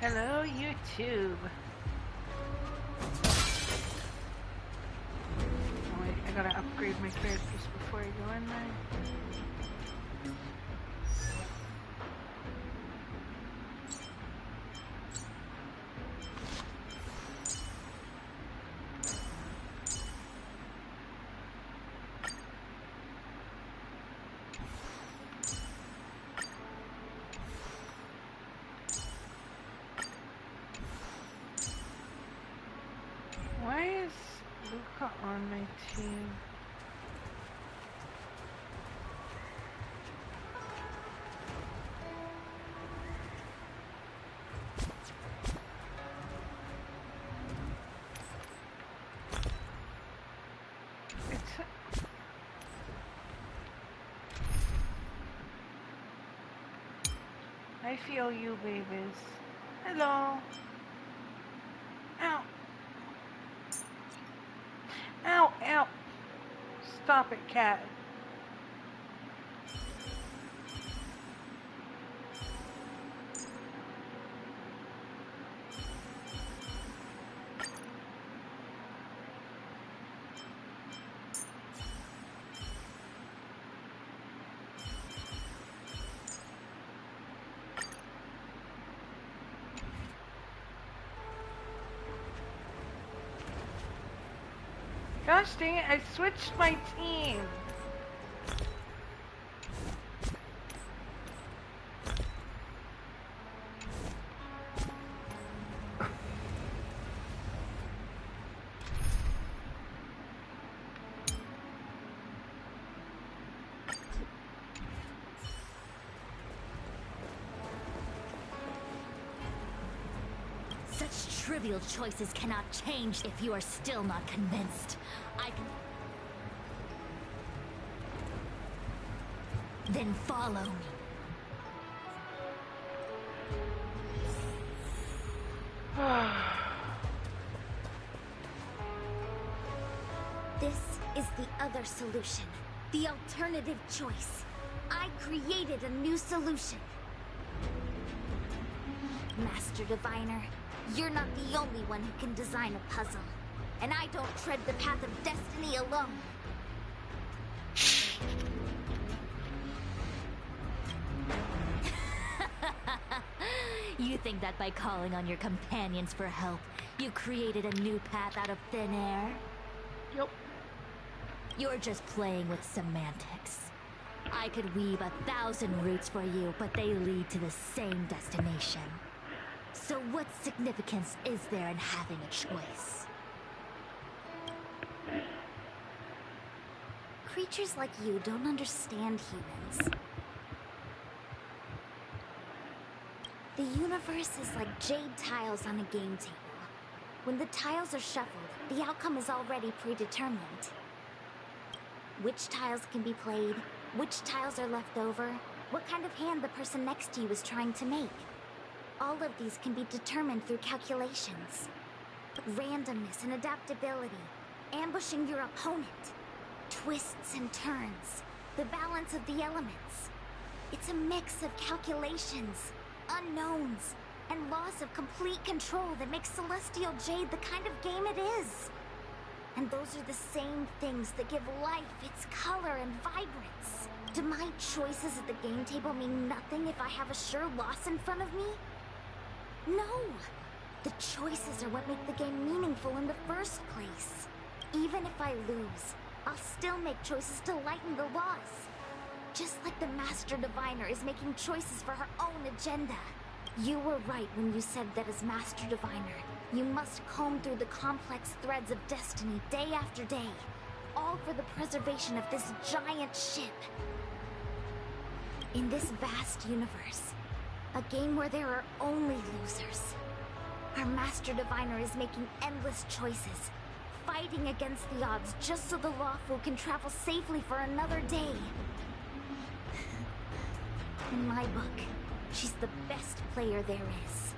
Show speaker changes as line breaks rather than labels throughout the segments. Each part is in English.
Hello, YouTube. Oh, wait, I gotta upgrade my characters before I go in there. Why is Luca on my team? I feel you, babies. Hello. Ow. Ow, ow. Stop it, cat. Gosh dang it, I switched my team.
Such trivial choices cannot change if you are still not convinced. I can... Then follow me. This is the other solution. The alternative choice. I created a new solution. Master Diviner, you're not the only one who can design a puzzle. And I don't tread the path of destiny alone. You think that by calling on your companions for help, you created a new path out of thin air?
Yup.
You're just playing with semantics. I could weave 1,000 routes for you, but they lead to the same destination. So what significance is there in having a choice? Creatures like you don't understand humans. The universe is like jade tiles on a game table. When the tiles are shuffled, the outcome is already predetermined. Which tiles can be played, which tiles are left over, what kind of hand the person next to you is trying to make. All of these can be determined through calculations. Randomness and adaptability, ambushing your opponent, twists and turns, the balance of the elements. It's a mix of calculations, unknowns, and loss of complete control that makes Celestial Jade the kind of game it is. And those are the same things that give life its color and vibrance. Do my choices at the game table mean nothing if I have a sure loss in front of me? No! The choices are what make the game meaningful in the first place. Even if I lose, I'll still make choices to lighten the loss. Just like the Master Diviner is making choices for her own agenda. You were right when you said that as Master Diviner, you must comb through the complex threads of destiny day after day, all for the preservation of this giant ship. In this vast universe, a game where there are only losers, our Master Diviner is making endless choices, fighting against the odds just so the lawful can travel safely for another day. In my book, she's the best player there is.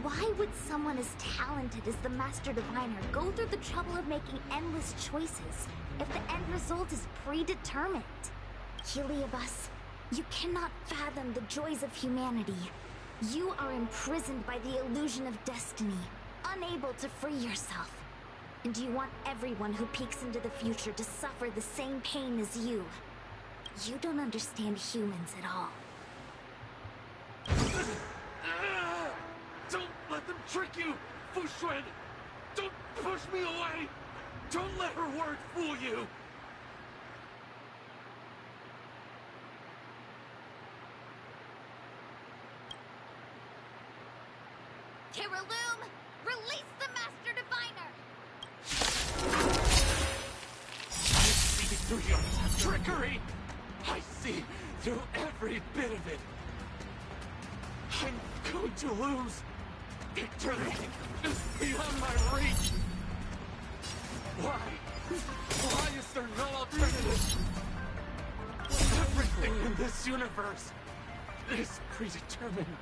Why would someone as talented as the Master Diviner go through the trouble of making endless choices if the end result is predetermined? Heliobus, you cannot fathom the joys of humanity. You are imprisoned by the illusion of destiny, unable to free yourself. And you want everyone who peeks into the future to suffer the same pain as you. You don't understand humans at all.
Don't let them trick you, Fuxuan! Don't push me away! Don't let her word fool you!
Terraloom, release the Master Diviner!
I see through your trickery! I see through every bit of it! I'm going to lose! Victory is beyond my reach! Why? Why is there no alternative? Everything in this universe is predetermined.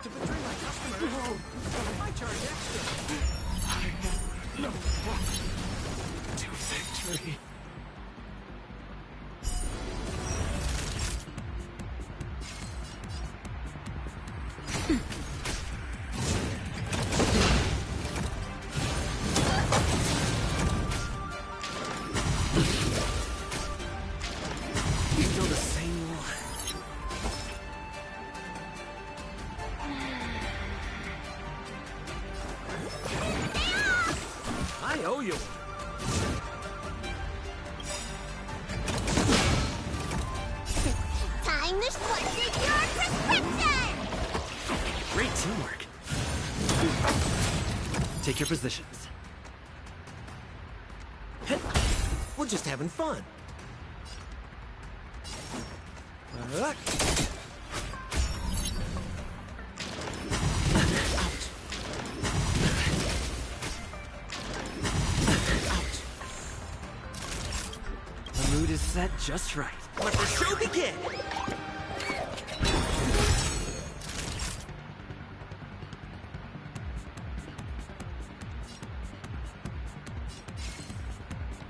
To betray my customers, I charge extra.
I have no path to victory.
Still the same one. I owe you one.
Time to switch your prescription!
Great teamwork. Take your positions. We're just having fun. Out. The mood is set just right. Let the show begin!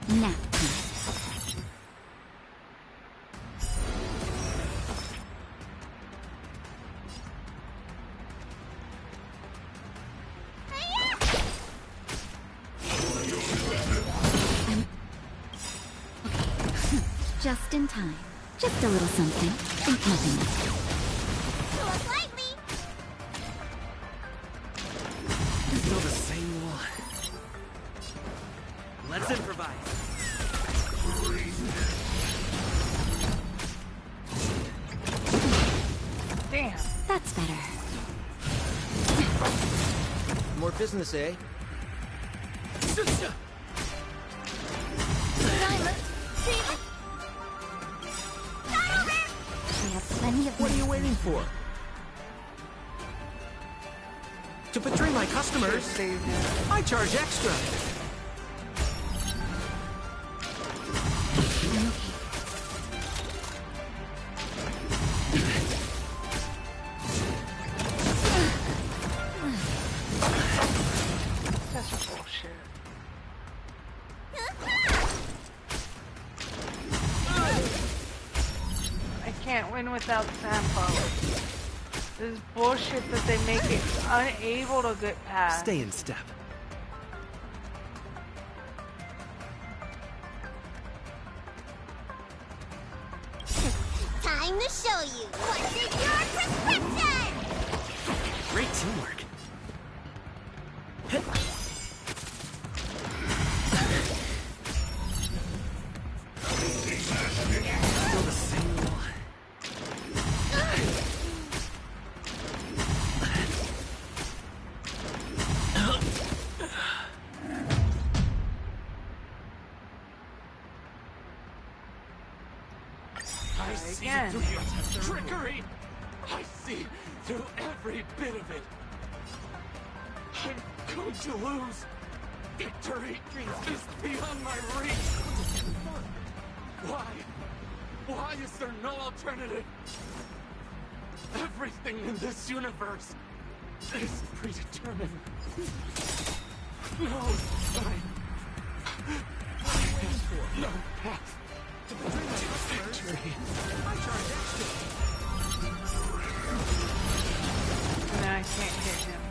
Now. Just in time. Just a little something. Think nothing of it. Slightly.
Still the same one. Let's improvise.
Damn.
That's better.
More business, eh?
We have plenty of...
What are you waiting for? To betray my customers,
Saved him.
I charge extra.
That's bullshit. I can't win without Sampo. This is bullshit that they make it unable to get past.
Stay in step.
Time to show you what's in your prescription!
Great teamwork. Still the same one.
I see
Again.
through your trickery! I see through every bit of it! I'm going to lose! Victory is beyond my reach! Why? Why is there no alternative? Everything in this universe is predetermined. No time. I have no path to victory.
I charge extra.
And then I can't hit him.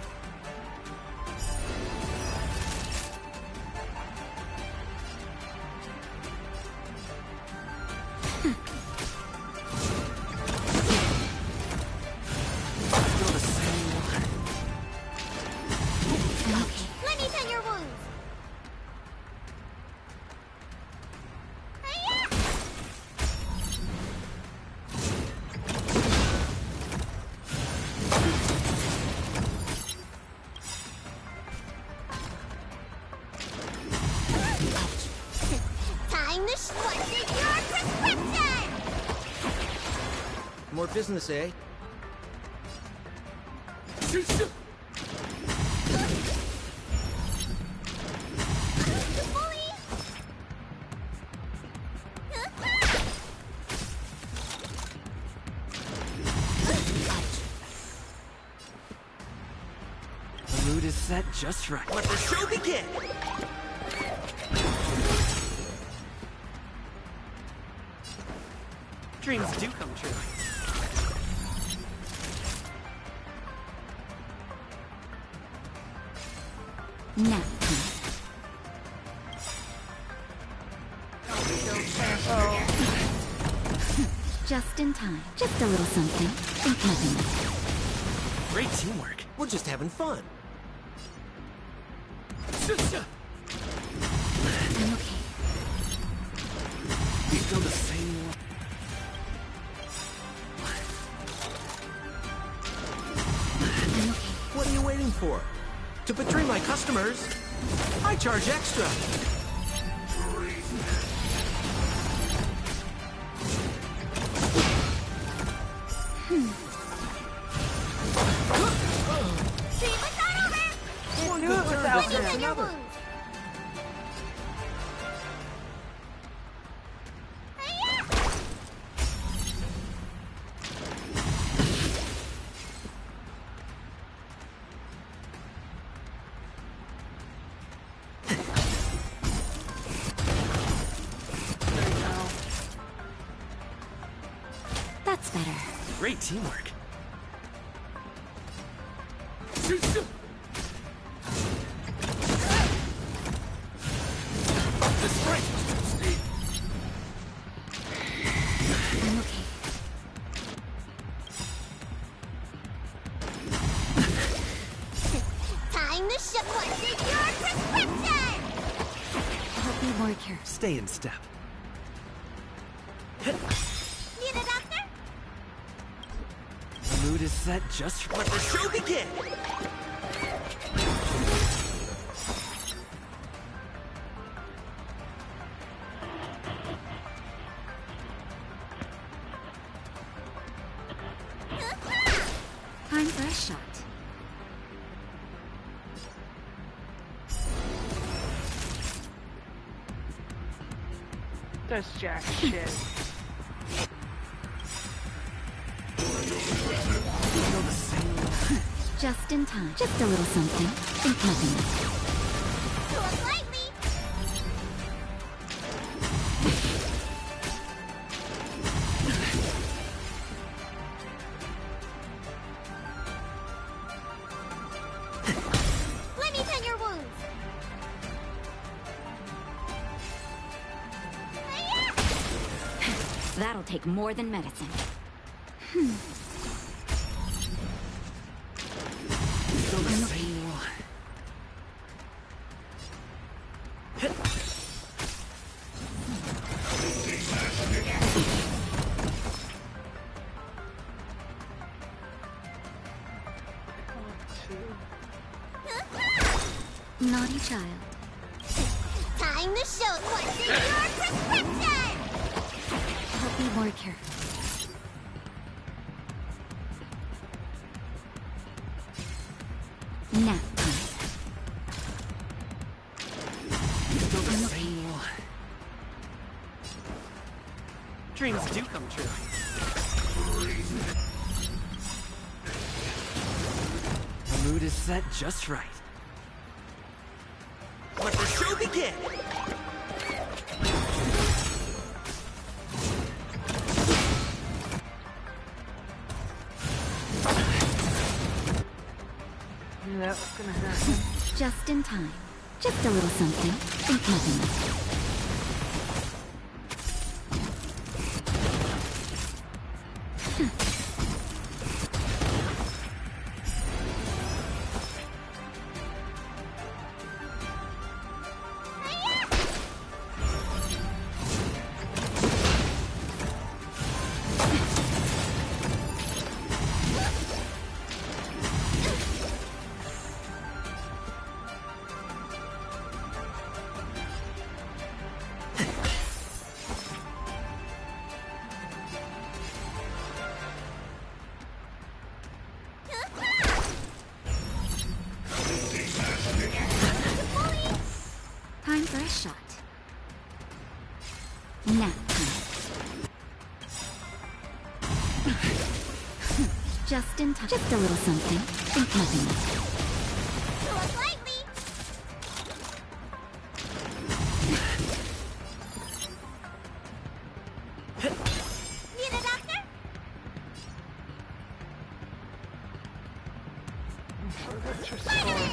Feel the same one.
Okay. Let me tend your wounds. Time to squash your prescription!
More business, eh?
Bully!
The mood is set just right. Let the show begin! Dreams do come true.
Now, just in time. Just a little something. Think nothing of it.
Great teamwork. We're just having fun.
I'm okay.
You feel the same one.
I'm okay.
What are you waiting for? To betray my customers, I charge extra.
See, but not over!
Can't do it without
Let me tend
him.
your wounds. That's better.
Great teamwork.
I'm okay. Time to squash your prescription! Help me work here.
Stay in step.
Need a doctor?
The mood is set just right. Let the show begin!
Time for a shot.
That's jack shit.
Feel the same one.
Just in time. Just a little something. Think nothing of it. Do it lightly! Let me tend your wounds. That'll take more than medicine.
Feel the same one.
Naughty child. Time to show what's in your prescription! Help me work here. Nap time.
Feel the same one. Dreams do come true. The mood is set just right. Let the show begin!
knew that was gonna happen.
Just in time. Just a little something. Think nothing of it. Time for a shot. Nap time. Just in time. Just a little something. Think nothing of it. Tread lightly. Need a doctor?
Forget your sword.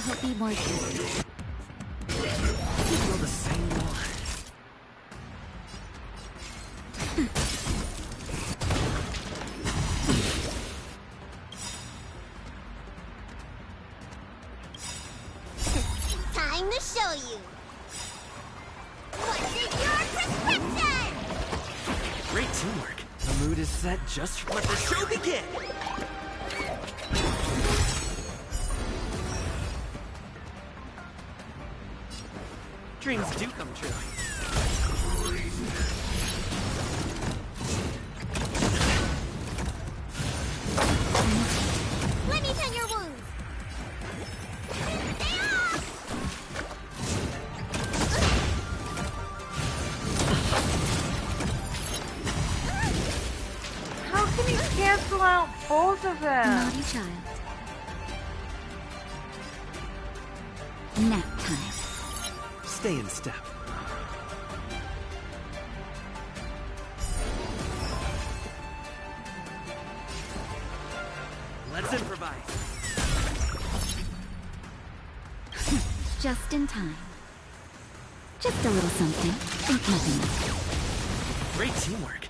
I'll be more careful.
Feel the same one.
Time to show you. What's in your prescription?
Great teamwork. The mood is set just for... Let the show begin! Dreams do come true.
Let me tend your wounds. Stay off!
How can he cancel out both of them?
Naughty child. Nap time.
Stay in step. Let's improvise.
Just in time. Just a little something. Think nothing of it.
Great teamwork.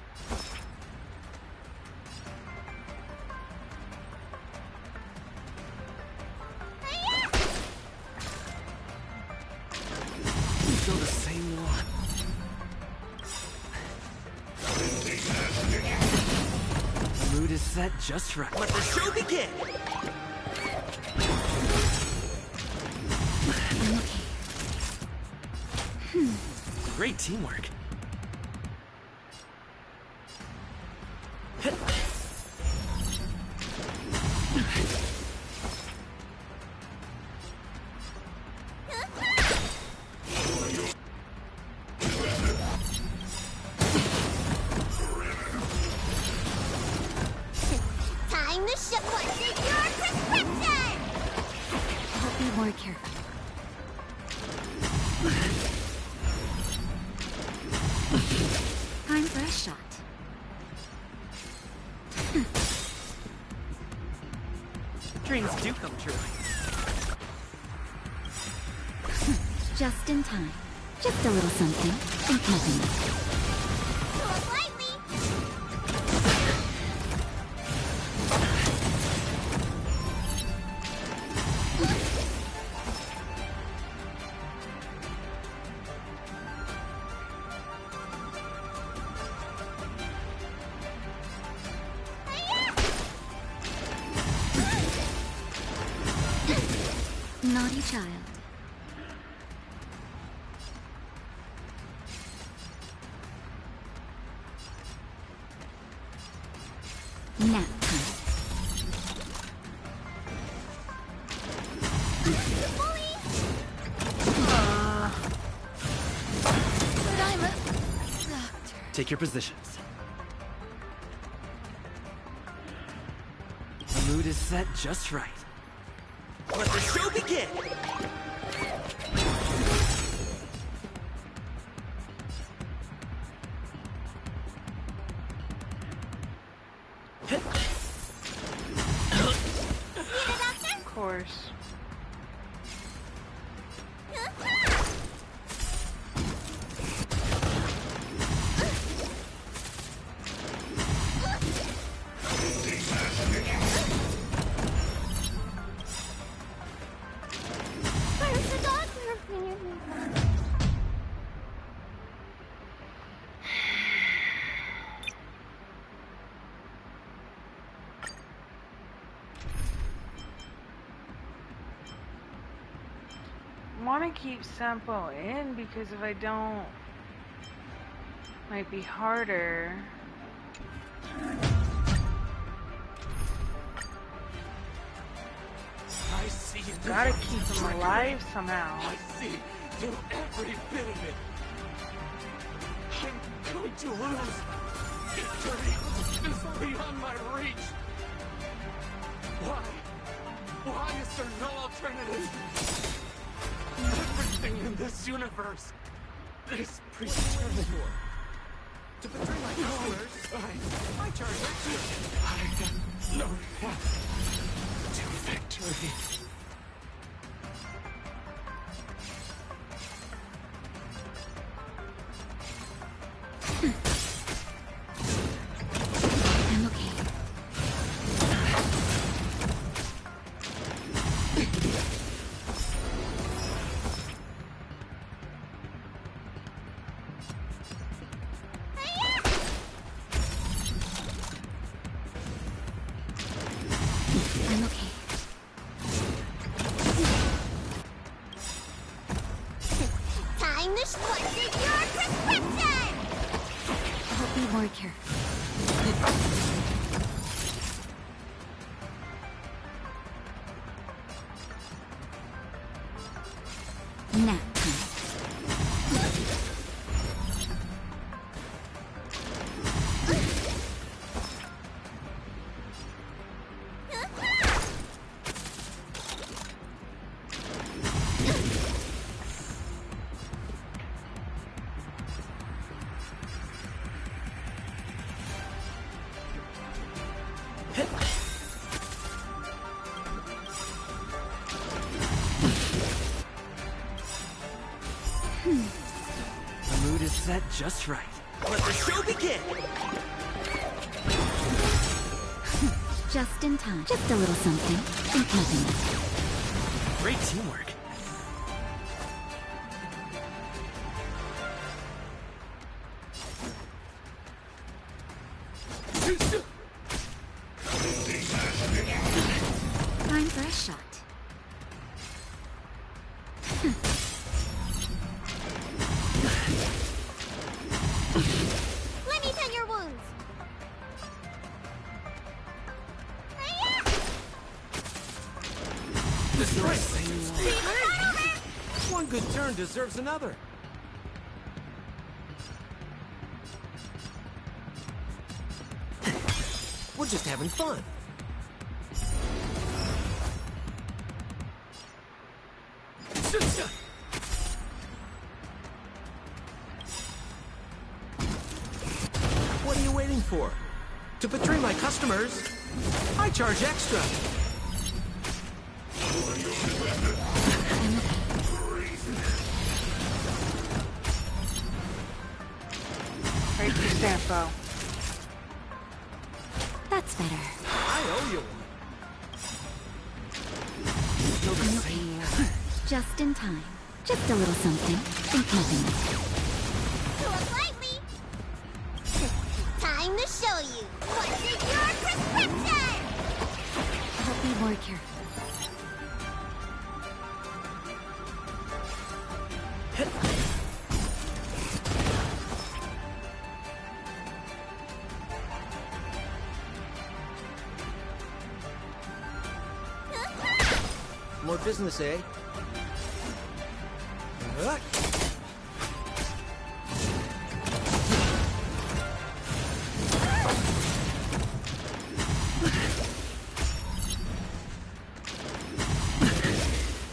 Feel the same one. The mood is set just right. Let the show begin!
I'm okay.
Great teamwork.
Time to show what's in your prescription! I'll be more careful. Time for a shot.
Dreams do come true.
Just in time. Just a little something. Think nothing of it. Naughty child. Nap time. But I'm a doctor.
Take your positions. The mood is set just right. Let the show begin!
Need a doctor?
course.
Where's the dog?
I want to keep Sampo in because if I don't, might be harder.
I see you.
Gotta keep him alive somehow.
I see through every bit of it. I'm going to lose. Victory is beyond my reach. Why? Why is there no alternative? Everything in this universe is predetermined.
To betray my customers, I charge extra.
I have no path to victory.
I'm okay. I'm okay. Time to squash your prescription! I'll be more careful. Nap time.
The mood is set just right. Let the show begin!
Just in time. Just a little something. Think nothing.
Great teamwork.
Time for a shot. Let me tend your wounds.
This is one good turn deserves another. We're just having fun. What are you waiting for? To betray my customers, I charge extra.
Right to Sampo.
That's better.
I owe you one. Feel the same way.
Just in time. Just a little something. Think nothing. To a lightly. Time to show you. What's in your prescription? I'll be more careful.
More business, eh?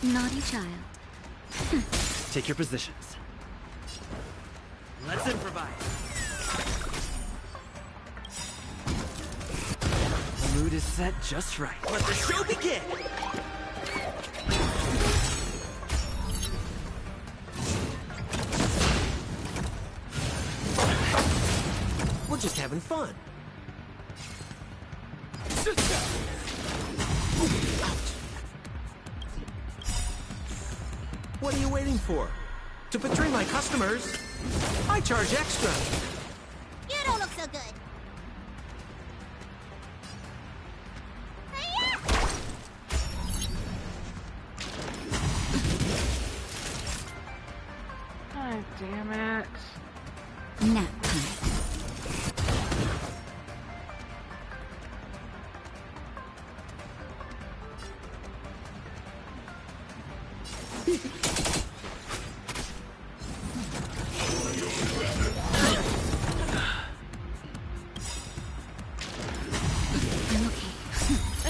Naughty child.
Take your positions. Let's improvise. The mood is set just right. Let the show begin! having fun. What are you waiting for? To betray my customers, I charge extra.
You don't look so good.
God damn it.
Nap time.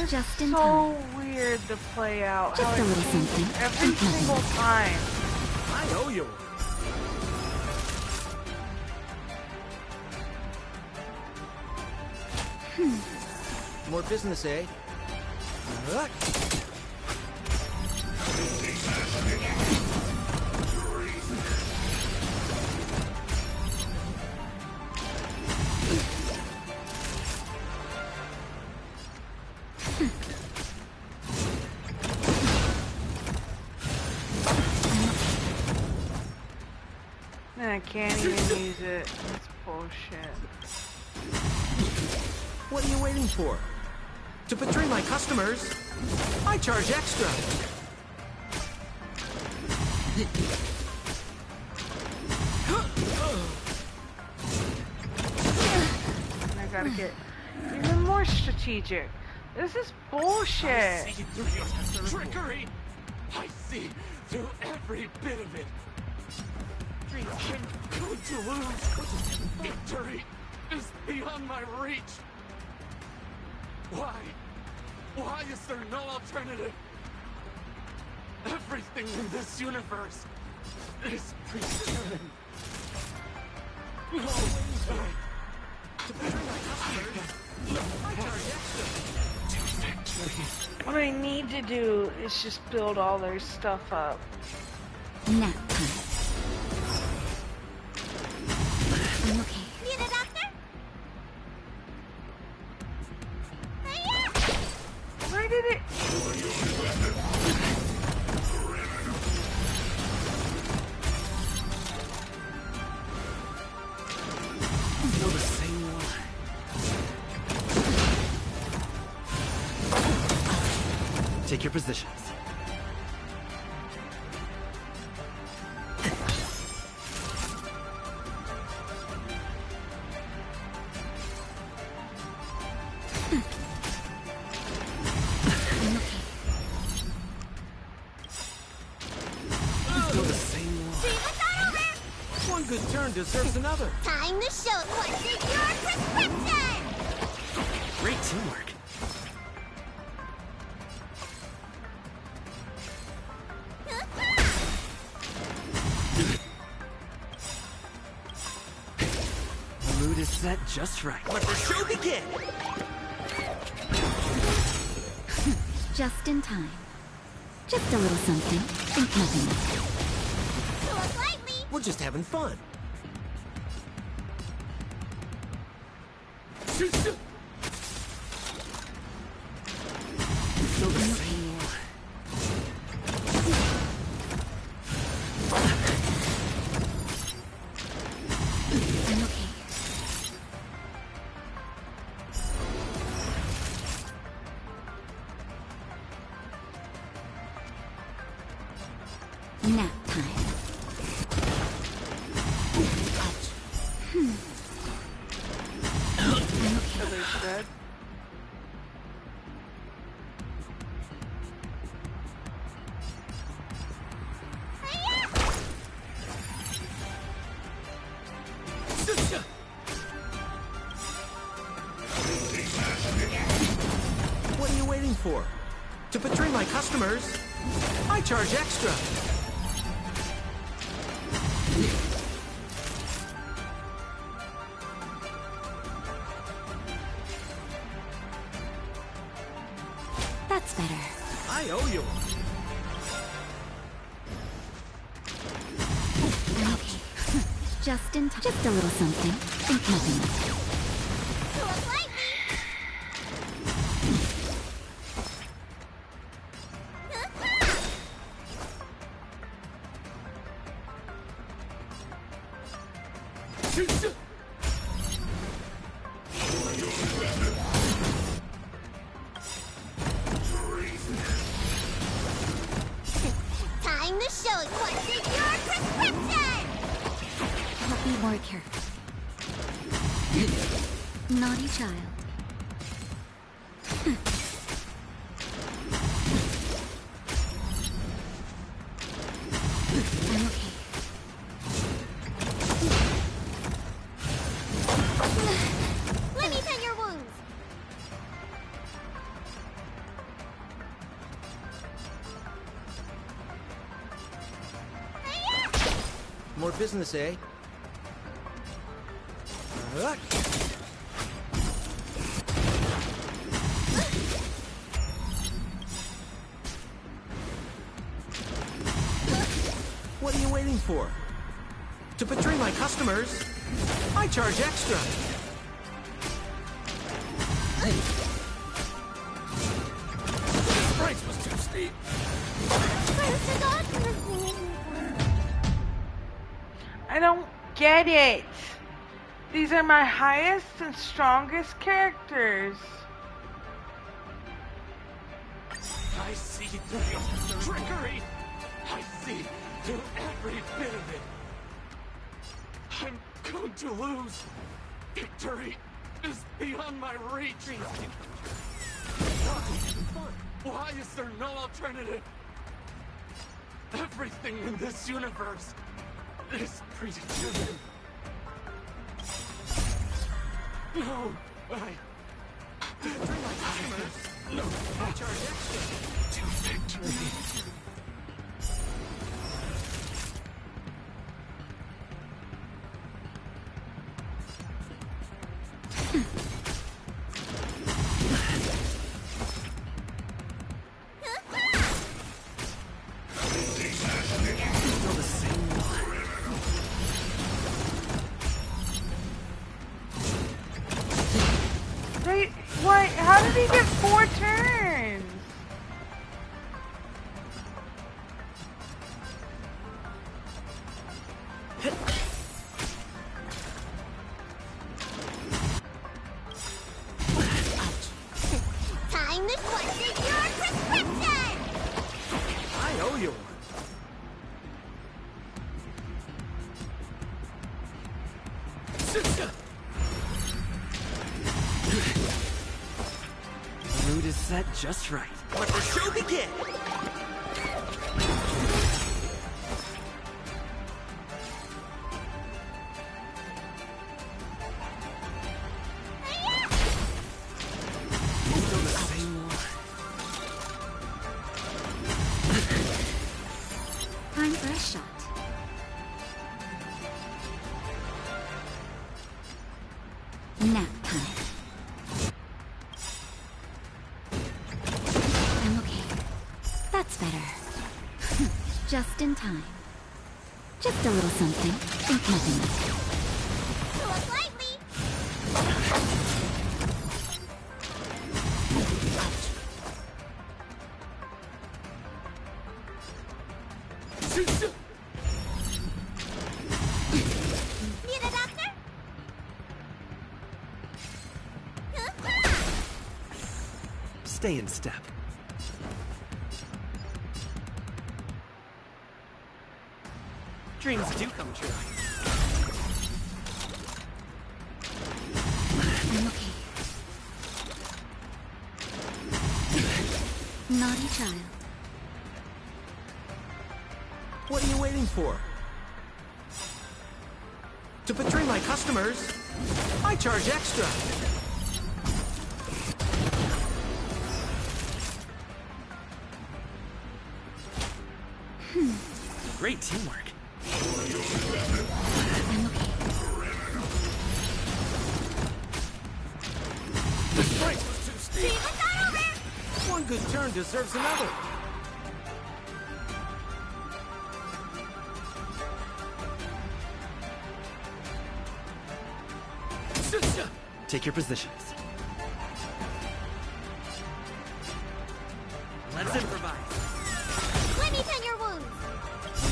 Just in
So
time.
weird to play out.
Just
how
a
it
little
changes
something.
every single time.
I owe you. More business, eh?
I can't even use it. That's bullshit.
What are you waiting for? To betray my customers, I charge extra.
And I gotta get even more strategic. This is bullshit.
I see through your trickery. I see through every bit of it. I'm going to lose. Victory is beyond my reach. Why? Why is there no alternative? Everything in this universe is predetermined. No way.
To betray my customers, I charge extra.
To victory.
What I need to do is just build all their stuff up.
Nap time. I'm okay. Need a doctor?
Where did it?
Feel the same way.
Take your positions.
Feel the same way.
One good turn deserves another.
Time to show what's in your prescription!
Great teamwork.
The mood is set just right.
Let the show begin.
Just in time. Just a little something. Think nothing of it. More lightly!
We're just having fun.
Feel the same way.
I'm okay. Nap time.
At least dead.
What are you waiting for? To betray my customers, I charge extra.
That's better.
I owe you.
I'm okay. Just in time. Just a little something. Think nothing of it. Time to show you what's in your prescription!
Help me work her. Naughty child. I'm okay.
Let me tend your wounds.
More business, eh? What are you waiting for? To betray my customers, I charge extra.
This price was too steep.
I don't get it. These are my highest and strongest characters.
I see through your trickery. I see through every bit of it. I'm going to lose. Victory is beyond my reach. Why is there no alternative? Everything in this universe is predetermined. No, no, I charge extra to victory.
Wait, what? How did he get 4 turns?
Time to question your prescription!
I owe you one.
The mood is set just right.
Let the show begin!
Still the same one.
Time for a shot. Nap time. I'm okay. That's better. Just in time. Just a little something. Think nothing of it.
Choose lightly! Need a doctor?
Stay in step. Dreams do come true.
I'm okay. Naughty child.
What are you waiting for? To betray my customers, I charge extra.
Great teamwork.
I'm okay.
This price was too steep.
One good turn deserves another.
Take your positions. Let's improvise.
Let me tend your wounds.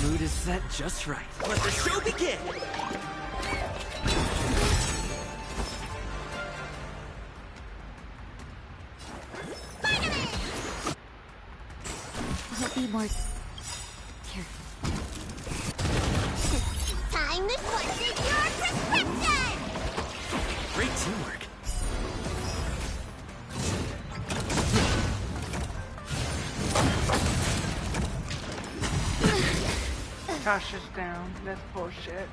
The mood is set just right.
Let the show begin!
He'll be more careful.
Time to question your prescription!
Great teamwork.
Tosh is down. That's bullshit.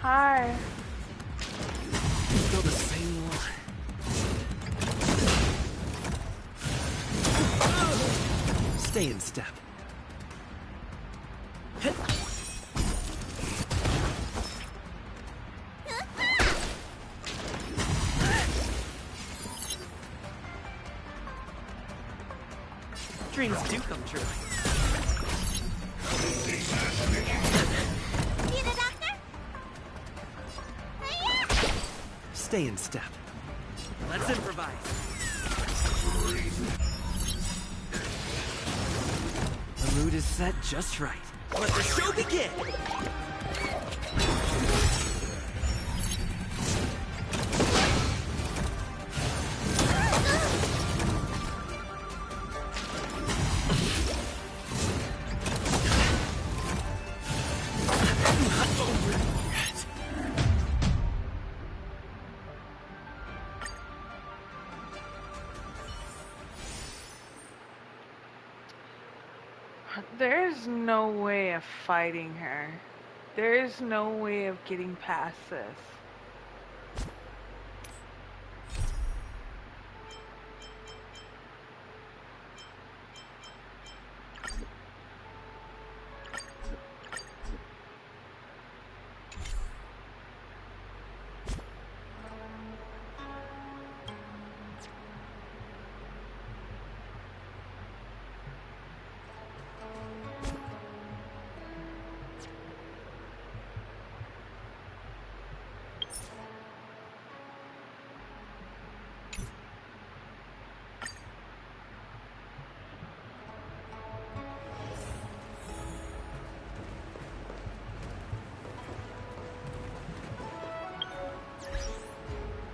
Hi.
Still the same one. Stay in step. Dreams do come true.
Need a doctor?
Stay in step. Let's improvise. The mood is set just right. Let the show begin!
There's no way of fighting her. There is no way of getting past this.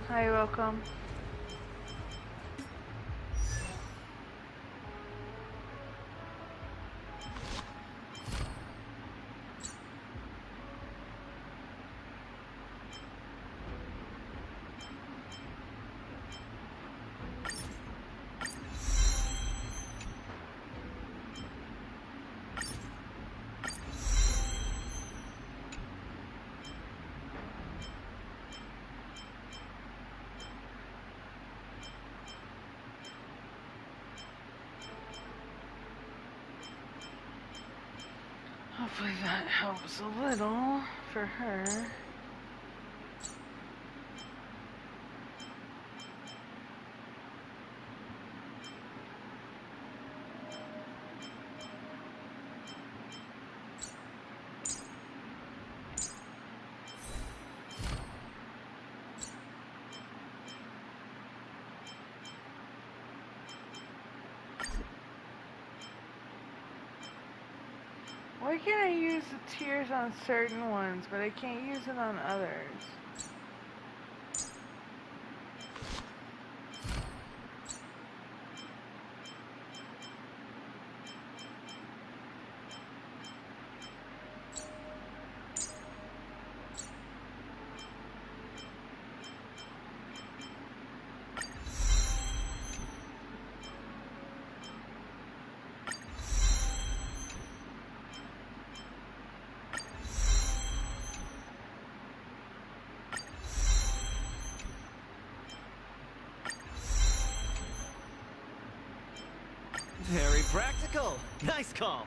Hi, welcome. Hopefully that helps a little for her. Why can't I use the tears on certain ones, but I can't use it on others?
Very practical. Nice call.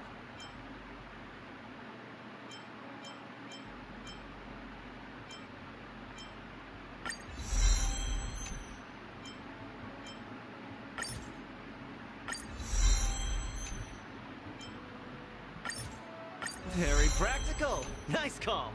Very practical. Nice call.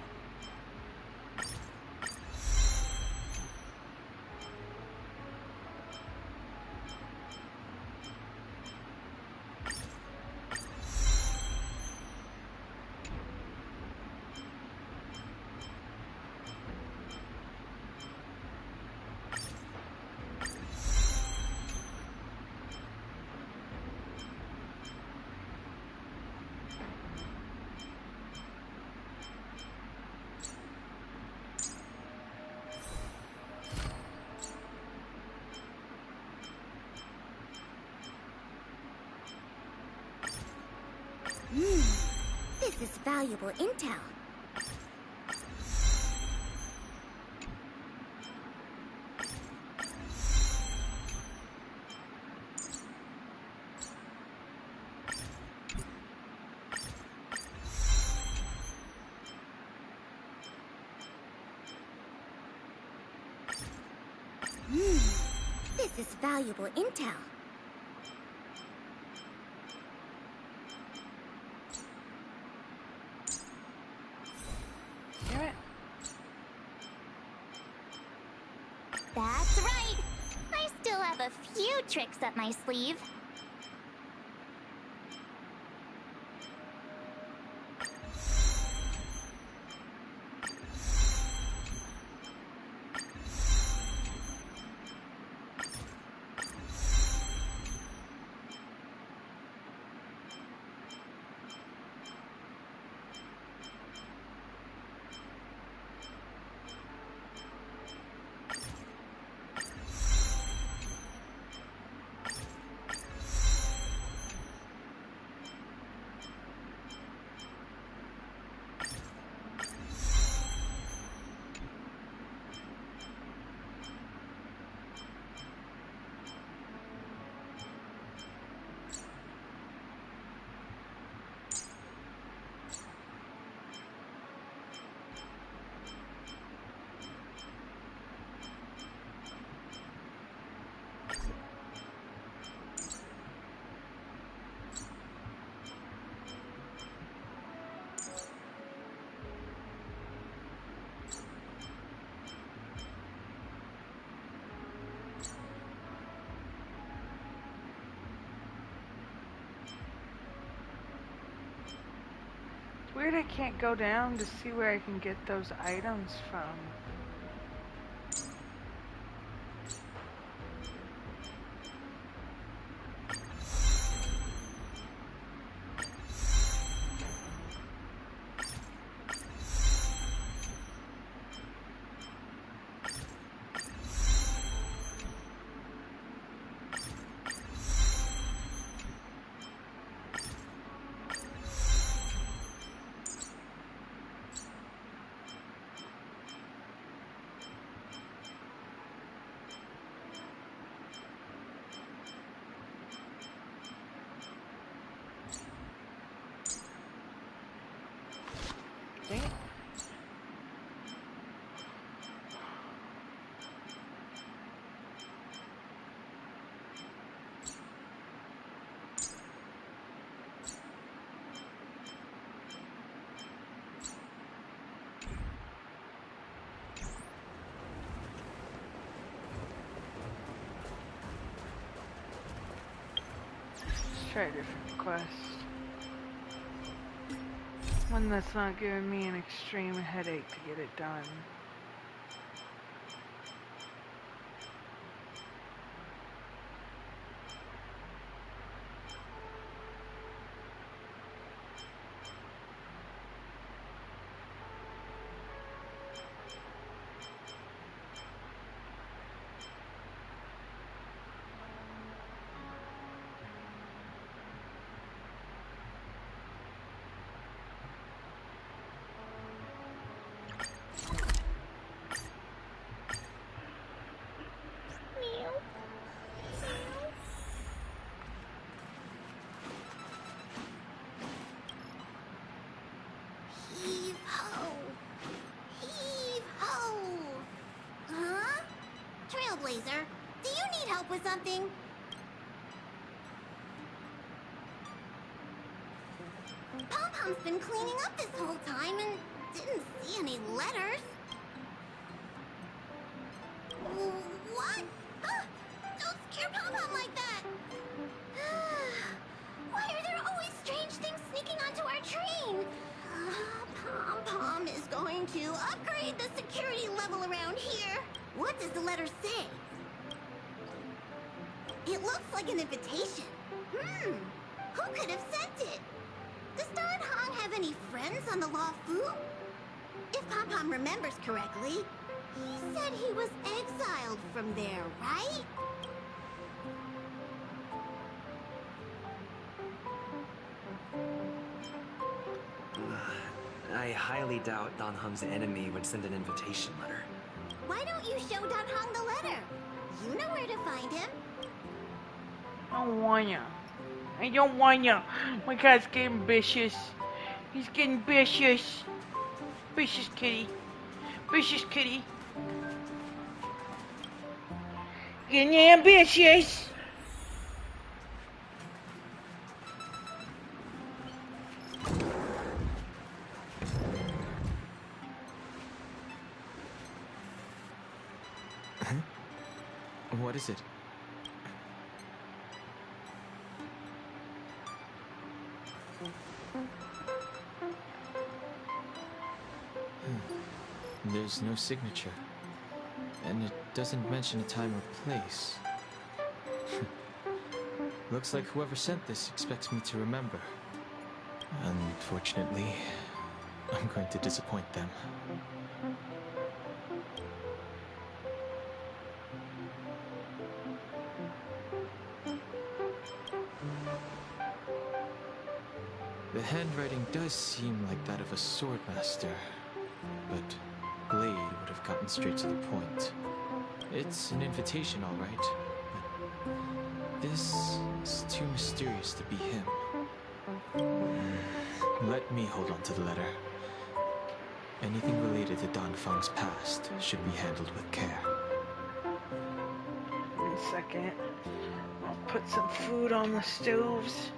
valuable intel. This is valuable intel.
Damn it.
That's right. I still have a few tricks up my sleeve.
It's weird I can't go down to see where I can get those items from. Dang it. Let's try a different quest. One that's not giving me an extreme headache to get it done.
Heave ho! Heave ho! Huh? Trailblazer, do you need help with something? Pom-Pom's been cleaning up this whole time and didn't see any letters. What? Ah, don't scare Pom-Pom like that! Why are there always strange things sneaking onto our train? Pom-Pom is going to upgrade the security level around here. What does the letter say? It looks like an invitation. Who could have sent it? Does Don Hong have any friends on the Law Fu? If Pom-Pom remembers correctly, he said he was exiled from there, right?
I highly doubt Dan Heng's enemy would send an invitation letter.
Why don't you show Dan Heng the letter? You know where to find him.
I don't want ya. I don't want ya. My cat's getting vicious. He's getting vicious. Vicious kitty. Vicious kitty. Getting ambitious.
What is it? There's no signature. And it doesn't mention a time or place. Looks like whoever sent this expects me to remember. Unfortunately, I'm going to disappoint them. The handwriting does seem like that of a swordmaster, but Blade would have gotten straight to the point. It's an invitation, all right, but this is too mysterious to be him. Let me hold on to the letter. Anything related to Dan Feng's past should be handled with care.
1 second. I'll put some food on the stoves.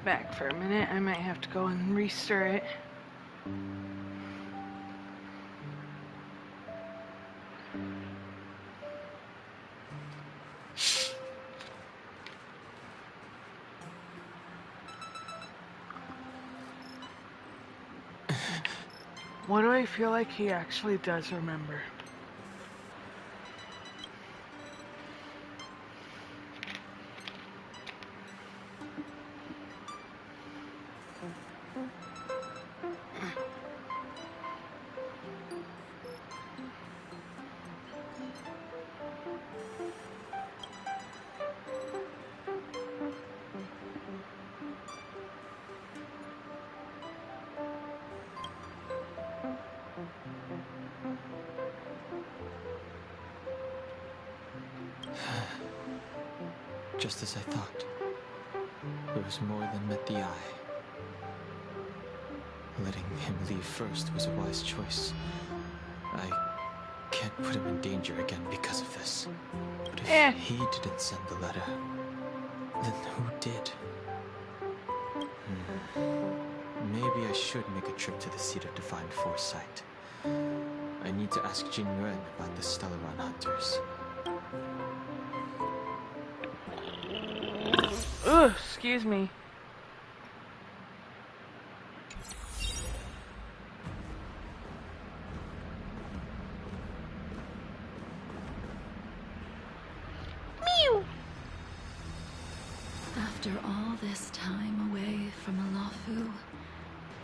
Back for a minute. I might have to go and restir it. What do I feel like he actually does remember?
Just as I thought. There was more than met the eye. Letting him leave first was a wise choice. I can't put him in danger again because of this. But if he didn't send the letter, then who did? Maybe I should make a trip to the seat of divine foresight. I need to ask Jin Yuan about the Stellaron hunters.
Ugh, excuse me. Mew.
After all this time away from Alafu,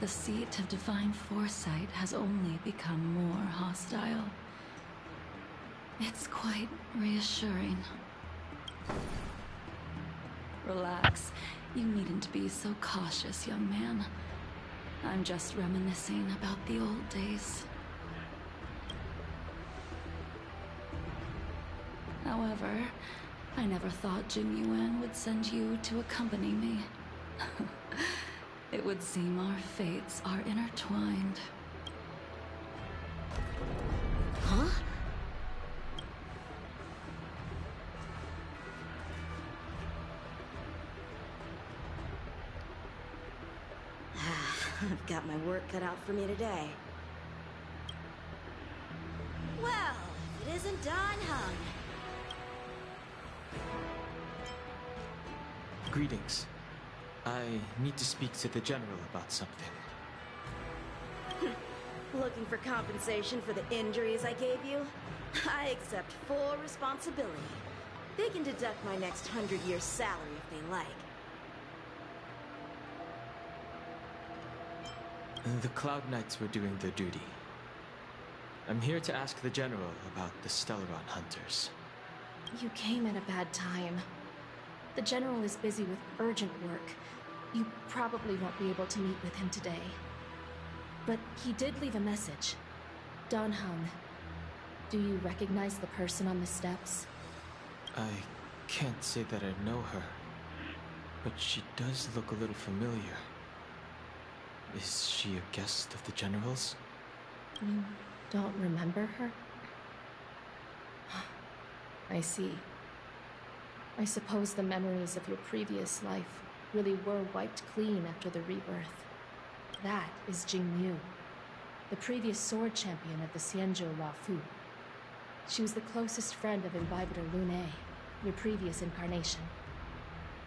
the seat of divine foresight has only become more hostile. It's quite reassuring. Relax. You needn't be so cautious, young man. I'm just reminiscing about the old days. However, I never thought Jing Yuan would send you to accompany me. It would seem our fates are intertwined.
Huh?
I've got my work cut out for me today. Well, if it isn't Don Hung.
Greetings. I need to speak to the General about something.
Looking for compensation for the injuries I gave you? I accept full responsibility. They can deduct my next 100-year salary if they like.
The Cloud Knights were doing their duty. I'm here to ask the General about the Stellaron hunters.
You came at a bad time. The General is busy with urgent work. You probably won't be able to meet with him today. But he did leave a message. Don Hung. Do you recognize the person on the steps?
I can't say that I know her, but she does look a little familiar. Is she a guest of the General's?
You don't remember her? I see. I suppose the memories of your previous life really were wiped clean after the rebirth. That is Jing Liu, the previous sword champion of the Xianzhou Lafu. She was the closest friend of Invigitor Lune, your previous incarnation.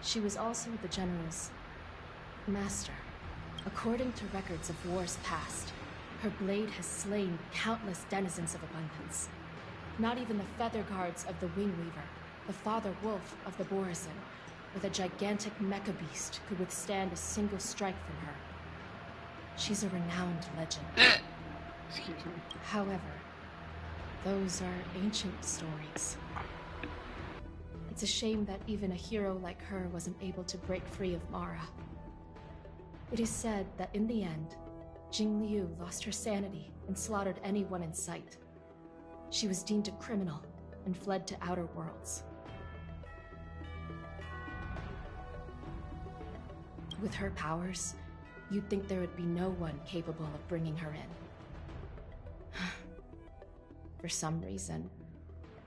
She was also the General's master. According to records of wars past, her blade has slain countless denizens of abundance. Not even the feather guards of the Wingweaver, the father wolf of the Borazon, with a gigantic mecha beast could withstand a single strike from her. She's a renowned legend.
Excuse me.
However, those are ancient stories. It's a shame that even a hero like her wasn't able to break free of Mara. It is said that in the end, Jing Liu lost her sanity and slaughtered anyone in sight. She was deemed a criminal and fled to outer worlds. With her powers, you'd think there would be no one capable of bringing her in. For some reason,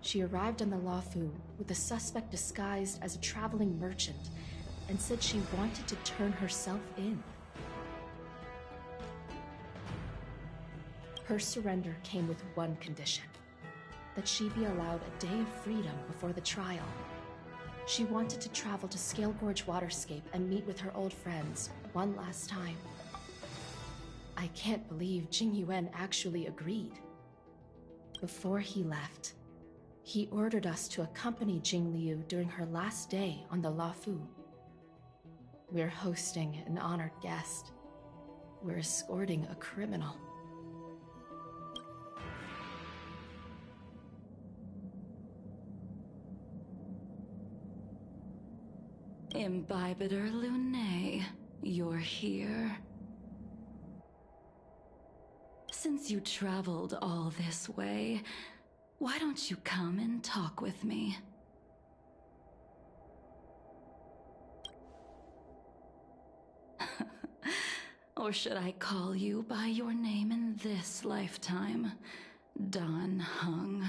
she arrived on the Luofu with a suspect disguised as a traveling merchant and said she wanted to turn herself in. Her surrender came with one condition: that she be allowed a day of freedom before the trial. She wanted to travel to Scale Gorge Waterscape and meet with her old friends one last time. I can't believe Jing Yuan actually agreed. Before he left, he ordered us to accompany Jing Liu during her last day on the Luofu. We're hosting an honored guest. We're escorting a criminal.
Imbibitor Lunae, you're here. Since you traveled all this way, why don't you come and talk with me? Or should I call you by your name in this lifetime? Dan Heng.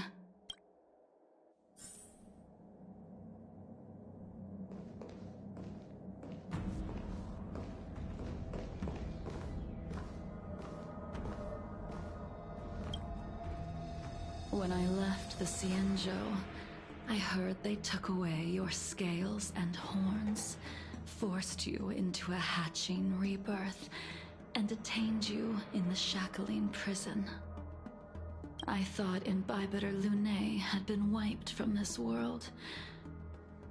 When I left the Xianzhou, I heard they took away your scales and horns, forced you into a hatching rebirth, and detained you in the Shackling prison. I thought Imbibitor Lunae had been wiped from this world,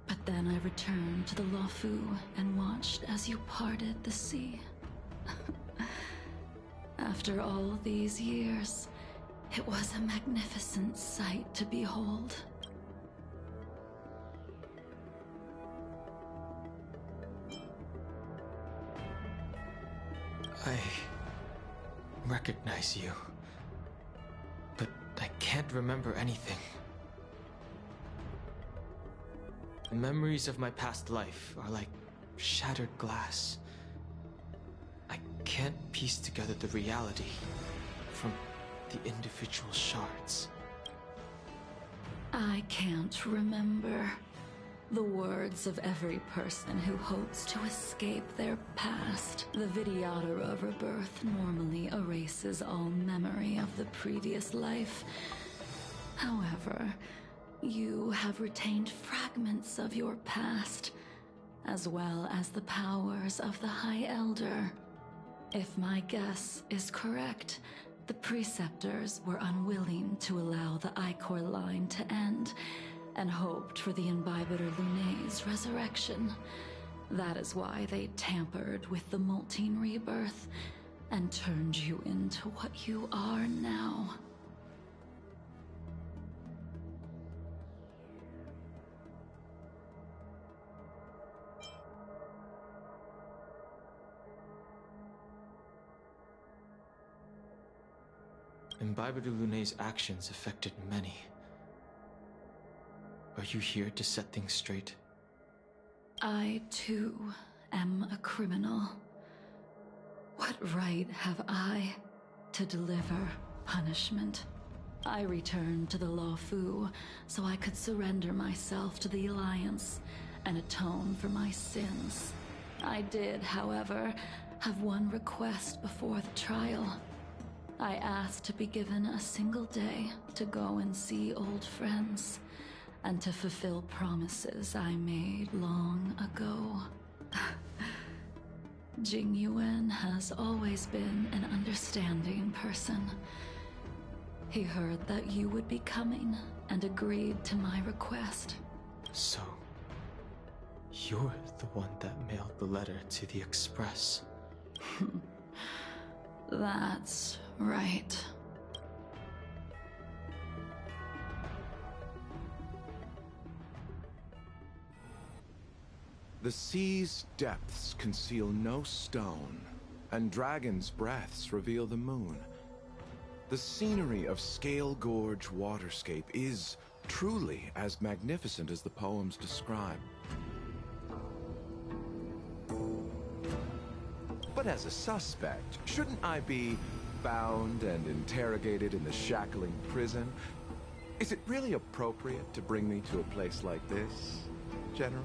but then I returned to the Luofu and watched as you parted the sea. After all these years, it was a magnificent sight to behold.
I recognize you, but I can't remember anything. The memories of my past life are like shattered glass. I can't piece together the reality from the individual shards.
I can't remember. The words of every person who hopes to escape their past. The Vidyadhara of rebirth normally erases all memory of the previous life. However, you have retained fragments of your past, as well as the powers of the High Elder. If my guess is correct, the Preceptors were unwilling to allow the Ichor line to end, and hoped for the Imbibitor Lunae's resurrection. That is why they tampered with the molting rebirth and turned you into what you are now.
Imbibitor Lunae's actions affected many. Are you here to set things straight?
I, too, am a criminal. What right have I to deliver punishment? I returned to the Luofu so I could surrender myself to the Alliance and atone for my sins. I did, however, have one request before the trial. I asked to be given a single day to go and see old friends, and to fulfill promises I made long ago. Jing Yuan has always been an understanding person. He heard that you would be coming and agreed to my request.
So, you're the one that mailed the letter to the Express.
That's right.
The sea's depths conceal no stone, and dragons' breaths reveal the moon. The scenery of Scale Gorge Waterscape is truly as magnificent as the poems describe. But But as a suspect, shouldn't I be bound and interrogated in the shackling prison? Is it really appropriate to bring me to a place like this, General?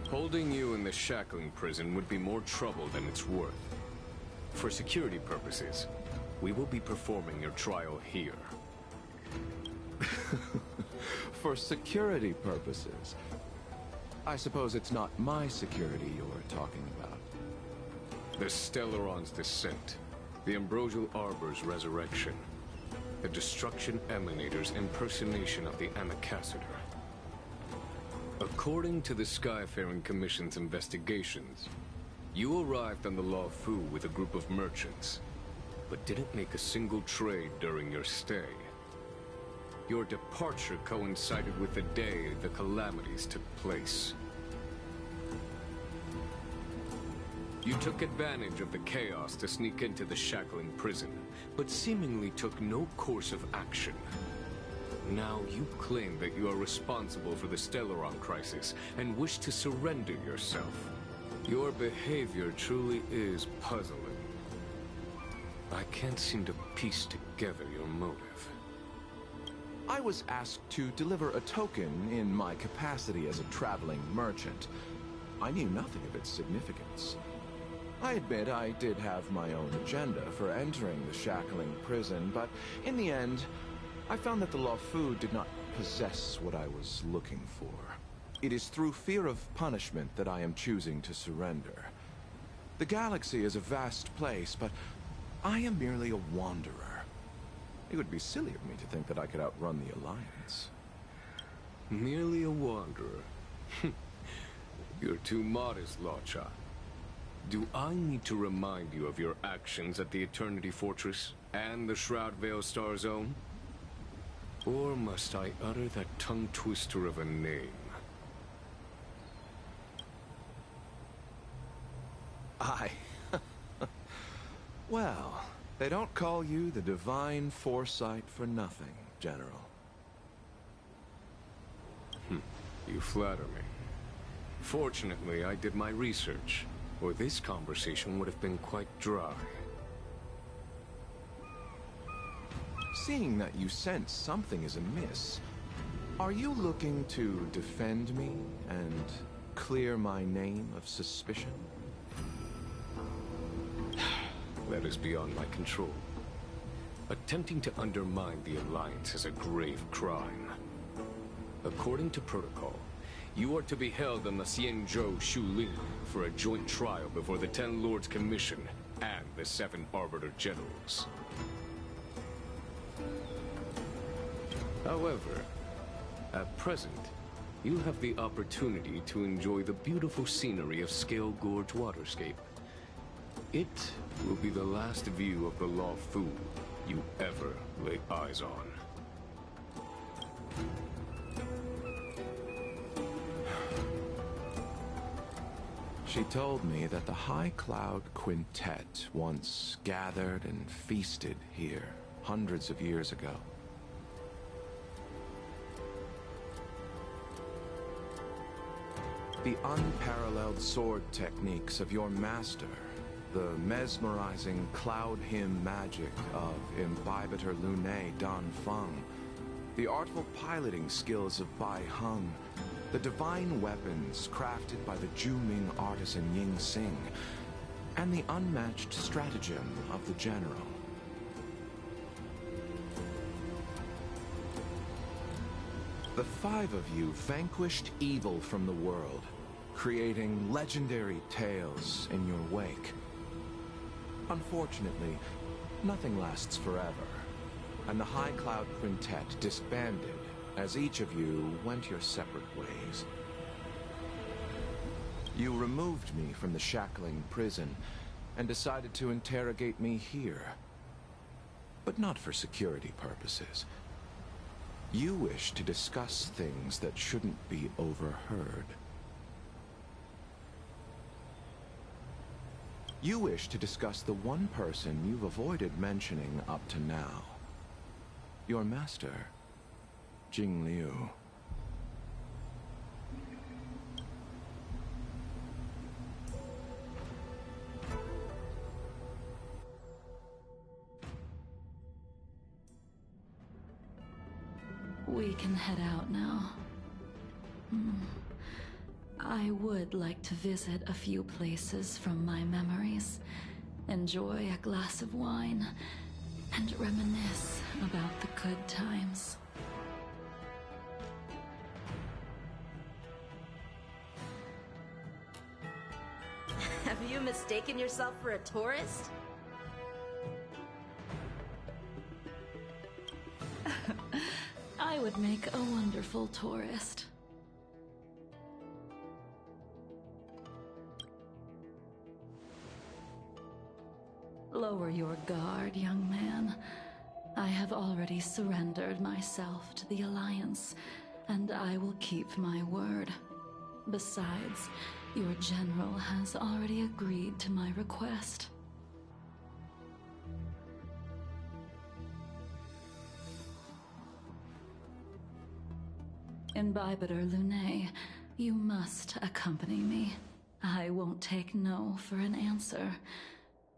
Holding you in the shackling prison would be more trouble than it's worth. For security purposes, we will be performing your trial here.
For security purposes? I suppose it's not my security you're talking about.
The Stellaron's descent, the Ambrosial Arbor's resurrection, the Destruction Emanator's impersonation of the Amicassator. According to the Skyfaring Commission's investigations, you arrived on the Law Fu with a group of merchants, but didn't make a single trade during your stay. Your departure coincided with the day the calamities took place. You took advantage of the chaos to sneak into the shackling prison, but seemingly took no course of action. Now you claim that you are responsible for the Stellaron crisis and wish to surrender yourself. Your behavior truly is puzzling. I can't seem to piece together your motive.
I was asked to deliver a token in my capacity as a traveling merchant. I knew nothing of its significance. I admit I did have my own agenda for entering the shackling prison, but in the end, I found that the Law Fu did not possess what I was looking for. It is through fear of punishment that I am choosing to surrender. The galaxy is a vast place, but I am merely a wanderer. It would be silly of me to think that I could outrun the Alliance.
Merely a wanderer? You're too modest, Lawcha. Do I need to remind you of your actions at the Eternity Fortress and the Shroud Veil Star Zone? Or must I utter that tongue-twister of a name?
Well, they don't call you the Divine Foresight for nothing, General.
You flatter me. Fortunately, I did my research, or this conversation would have been quite dry.
Seeing that you sense something is amiss, are you looking to defend me and clear my name of suspicion?
That is beyond my control. Attempting to undermine the Alliance is a grave crime. According to protocol, you are to be held on the Xianzhou Shuling for a joint trial before the Ten Lords Commission and the 7 Arbiter Generals. However, at present, you have the opportunity to enjoy the beautiful scenery of Scale Gorge Waterscape. It will be the last view of the Law Fu you ever lay eyes on.
She told me that the High Cloud Quintet once gathered and feasted here hundreds of years ago. The unparalleled sword techniques of your master, the mesmerizing cloud hymn magic of Imbibitor Lunae Dan Feng, the artful piloting skills of Bai Heng, the divine weapons crafted by the Ju-Ming artisan Ying Sing, and the unmatched stratagem of the General. The 5 of you vanquished evil from the world, creating legendary tales in your wake. Unfortunately, nothing lasts forever, and the High Cloud Quintet disbanded as each of you went your separate ways. You removed me from the shackling prison and decided to interrogate me here. But not for security purposes. You wish to discuss things that shouldn't be overheard. You wish to discuss the one person you've avoided mentioning up to now. Your master, Jing Liu.
We can head out now. I would like to visit a few places from my memories, enjoy a glass of wine, and reminisce about the good times.
Have you mistaken yourself for a tourist?
I would make a wonderful tourist. Lower your guard, young man. I have already surrendered myself to the Alliance, and I will keep my word. Besides, your general has already agreed to my request. Imbibitor Lunae, you must accompany me. I won't take no for an answer.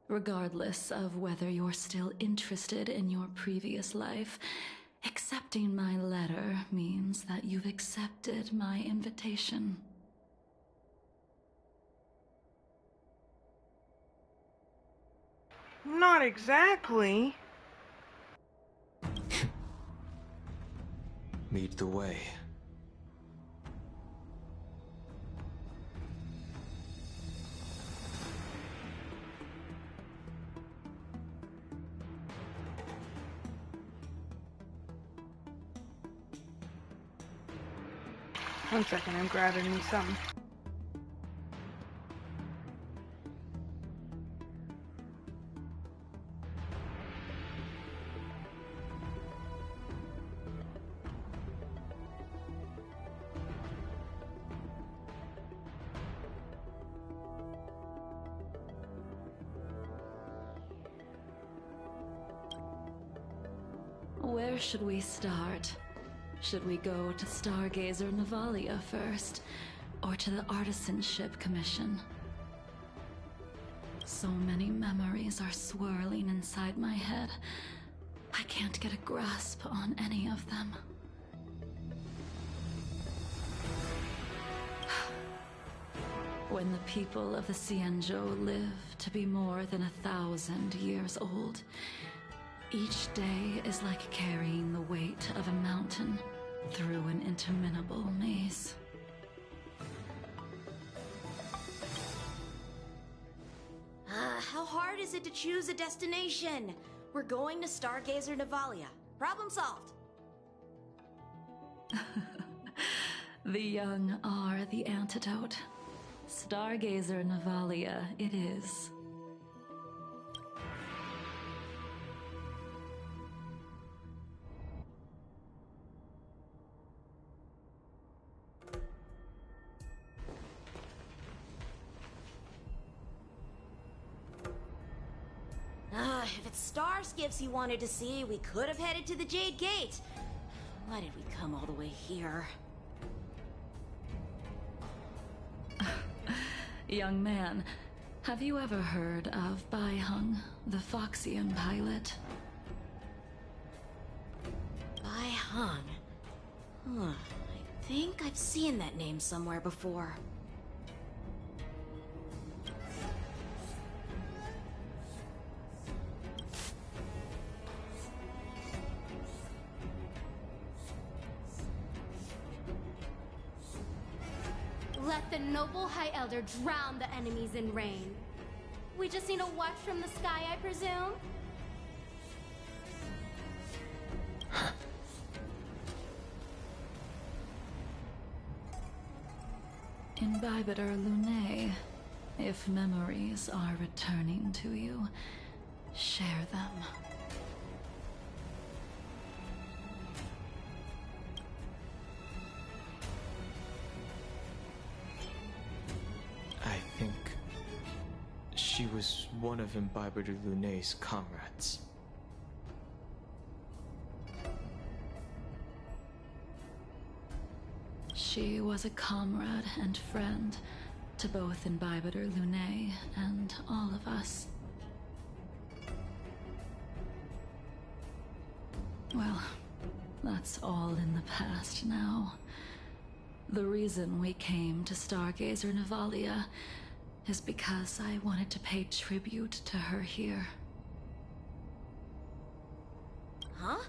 Regardless of whether you're still interested in your previous life, accepting my letter means that you've accepted my invitation.
Not exactly.
Lead the way.
One second, I'm grabbing me some.
Where should we start? Should we go to Stargazer Navalia first, or to the Artisanship Commission? So many memories are swirling inside my head. I can't get a grasp on any of them. When the people of the Cienjo live to be more than 1,000 years old, each day is like carrying the weight of a mountain through an interminable maze.
How hard is it to choose a destination? We're going to Stargazer Navalia. Problem solved.
The young are the antidote. Stargazer Navalia it is.
If it's star skiffs you wanted to see, we could have headed to the Jade Gate. Why did we come all the way here?
Young man, have you ever heard of Baihung, the Foxian pilot?
Baihung? I think I've seen that name somewhere before.
Let the noble High Elder drown the enemies in rain. We just need a watch from the sky, I presume?
Imbibitor Lunae, if memories are returning to you, share them.
I think she was one of Imbibitor Lunae's comrades.
She was a comrade and friend to both Imbibitor Lunae and all of us. Well, That's all in the past now. The reason we came to Stargazer Navalia is because I wanted to pay tribute to her here.
Huh?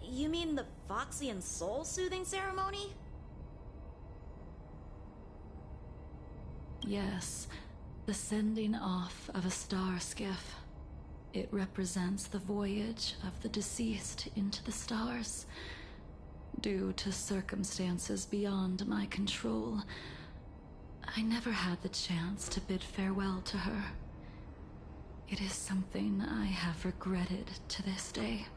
You mean the Foxian soul-soothing ceremony?
Yes, the sending off of a star skiff. It represents the voyage of the deceased into the stars. Due to circumstances beyond my control, I never had the chance to bid farewell to her. It is something I have regretted to this day.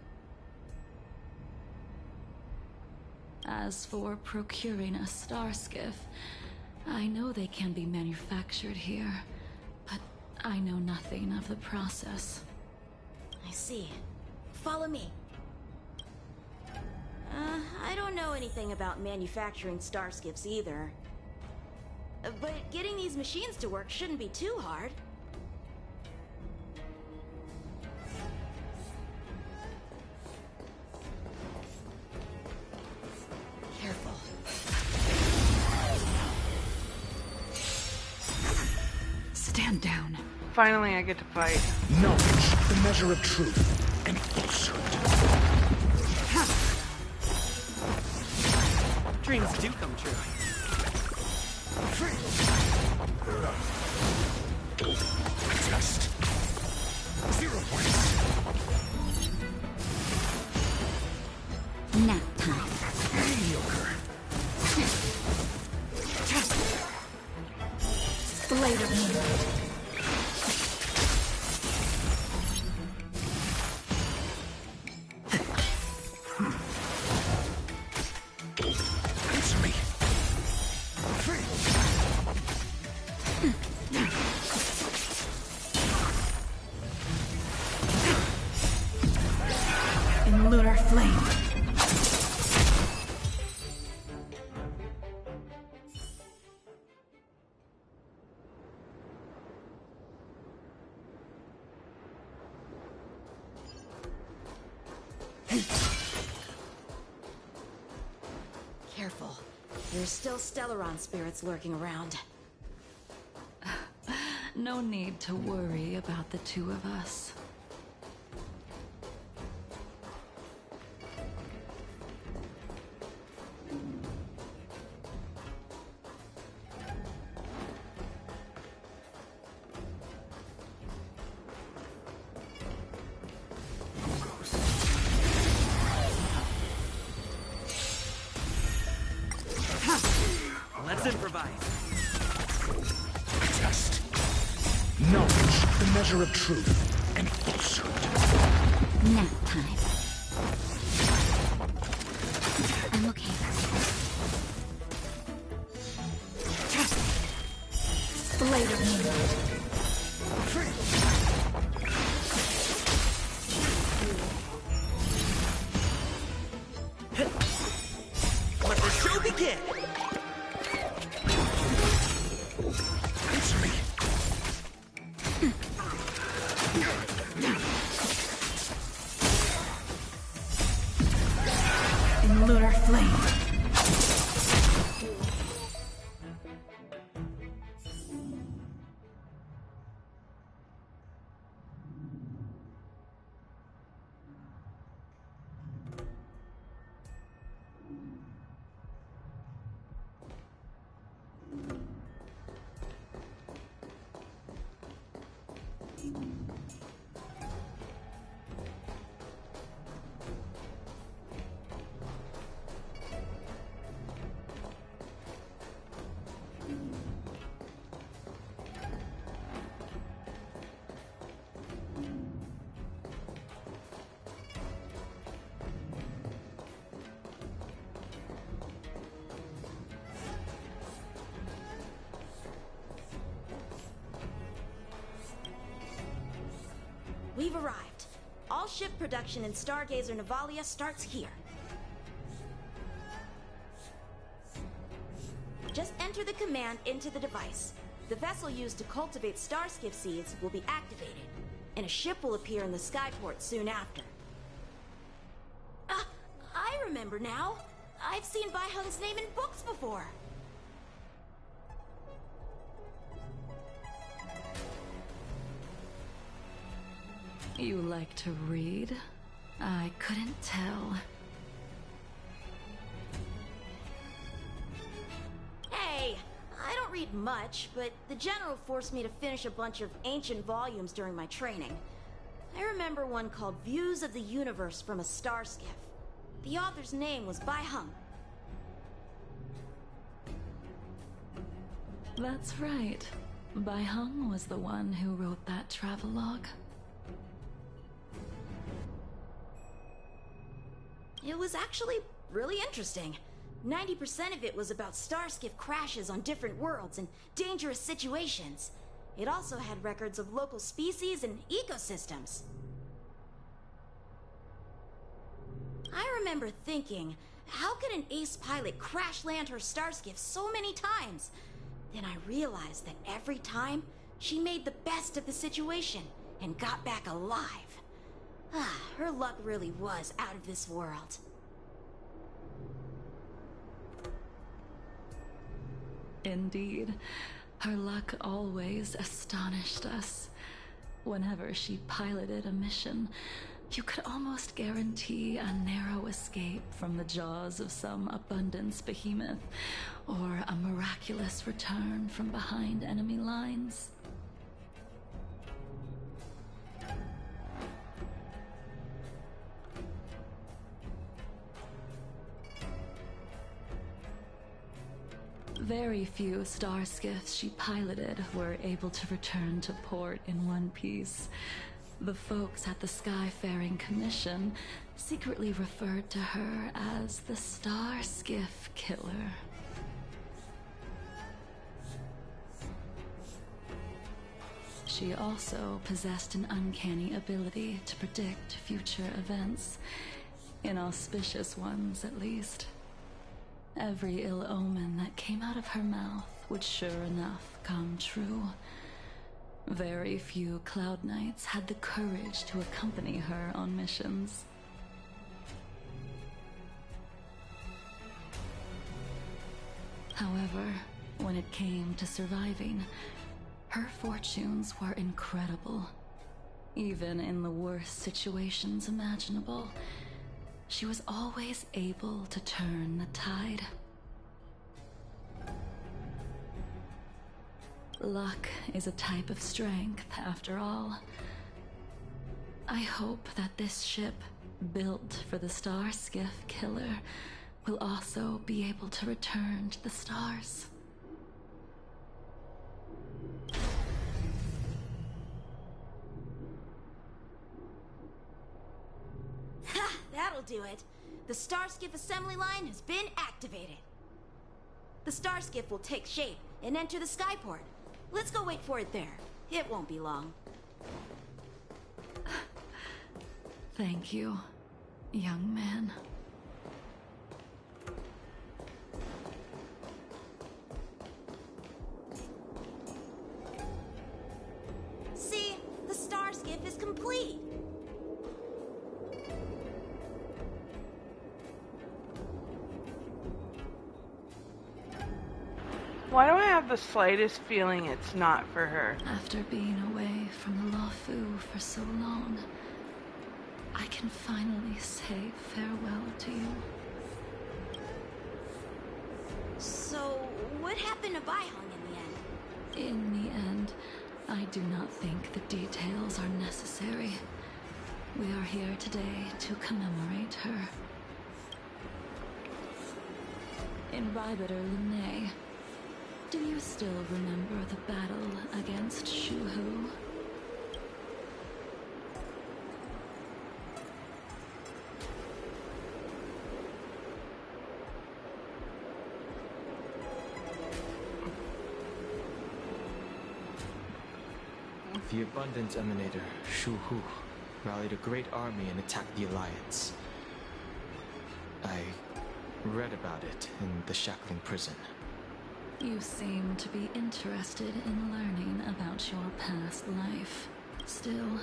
As for procuring a star skiff, I know they can be manufactured here, but I know nothing of the process.
I see. Follow me. I don't know anything about manufacturing starskiffs either. But getting these machines to work shouldn't be too hard.
Careful. Stand down.
Finally, I get to fight.
Knowledge, the measure of truth, and falsehood.
Dreams do come true.
Test. 0 points.
Nap time.
Mediocre.
Blade of Moonlight.
Answer me.
In lunar flame.
Careful. There's still Stellaron spirits lurking around.
No need to worry about the two of us.
Let's improvise.
Test. Knowledge, the measure of truth, and falsehood.
Nap time. I'm okay. Blade of Moonlight.
Let the show begin.
Answer me.
In lunar flame.
We've arrived. All ship production in Stargazer Navalia starts here. Just enter the command into the device. The vessel used to cultivate starskiff seeds will be activated, and a ship will appear in the skyport soon after. I remember now. I've seen Bai Hung's name in books before.
You like to read? I couldn't tell.
Hey, I don't read much, but the General forced me to finish a bunch of ancient volumes during my training. I remember one called Views of the Universe from a Star Skiff. The author's name was Bai Hung.
That's right. Bai Hung was the one who wrote that travelogue.
It was actually really interesting. 90% of it was about starskiff crashes on different worlds and dangerous situations. It also had records of local species and ecosystems. I remember thinking, how could an ace pilot crash land her starskiff so many times? Then I realized that every time, she made the best of the situation and got back alive. Her luck really was out of this world.
Indeed. Her luck always astonished us. Whenever she piloted a mission, you could almost guarantee a narrow escape from the jaws of some abundance behemoth, or a miraculous return from behind enemy lines. Very few star skiffs she piloted were able to return to port in one piece. The folks at the Skyfaring Commission secretly referred to her as the Star Skiff Killer. She also possessed an uncanny ability to predict future events, inauspicious ones at least. Every ill omen that came out of her mouth would sure enough come true. Very few Cloud Knights had the courage to accompany her on missions. However, when it came to surviving, her fortunes were incredible. Even in the worst situations imaginable, she was always able to turn the tide. Luck is a type of strength, after all. I hope that this ship, built for the Star Skiff Killer, will also be able to return to the stars.
Ha! That'll do it. The Starskiff assembly line has been activated. The Starskiff will take shape and enter the skyport. Let's go wait for it there. It won't be long.
Thank you, young man.
See, the Starskiff is complete.
Why do I have the slightest feeling it's not for her?
After being away from Luofu for so long, I can finally say farewell to you.
So, what happened to Bai Hung in the end?
In the end, I do not think the details are necessary. We are here today to commemorate her. In Rybiter Lunae, do you still remember the battle against Shuhu?
The Abundance Emanator, Shuhu, rallied a great army and attacked the Alliance. I read about it in the Shackling Prison.
You seem to be interested in learning about your past life. Still,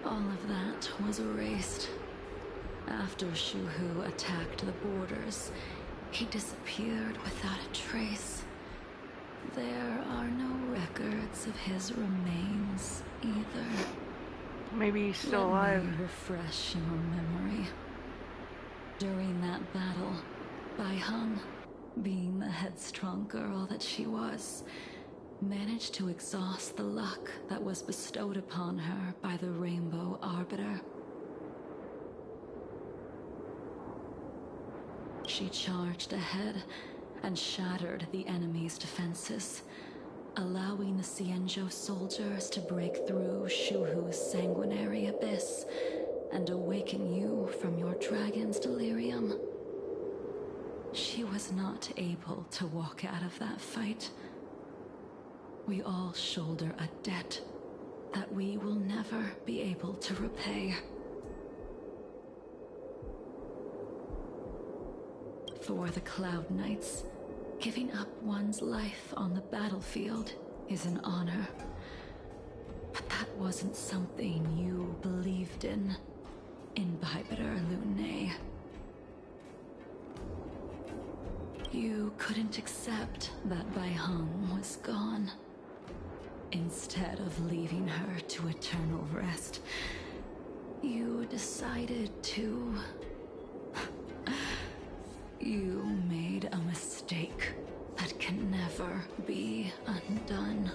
all of that was erased. After Shuhu attacked the borders, he disappeared without a trace. There are no records of his remains either.
Maybe he's still alive.
Let me refresh your memory. During that battle, Bai Hung, being the headstrong girl that she was, managed to exhaust the luck that was bestowed upon her by the Rainbow Arbiter. She charged ahead and shattered the enemy's defenses, allowing the Xianzhou soldiers to break through Shuhu's sanguinary abyss and awaken you from your dragon's delirium. She was not able to walk out of that fight. We all shoulder a debt that we will never be able to repay. For the Cloud Knights, giving up one's life on the battlefield is an honor. But that wasn't something you believed in Imbibitor Lunae. You couldn't accept that Bai Hung was gone. Instead of leaving her to eternal rest, you decided to... You made a mistake that can never be undone.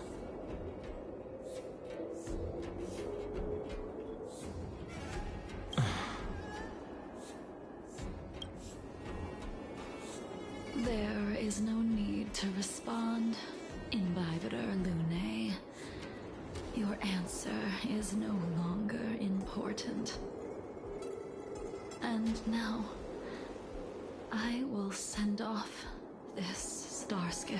There is no need to respond, Imbibitor Lunae. Your answer is no longer important. And now, I will send off this starskiff.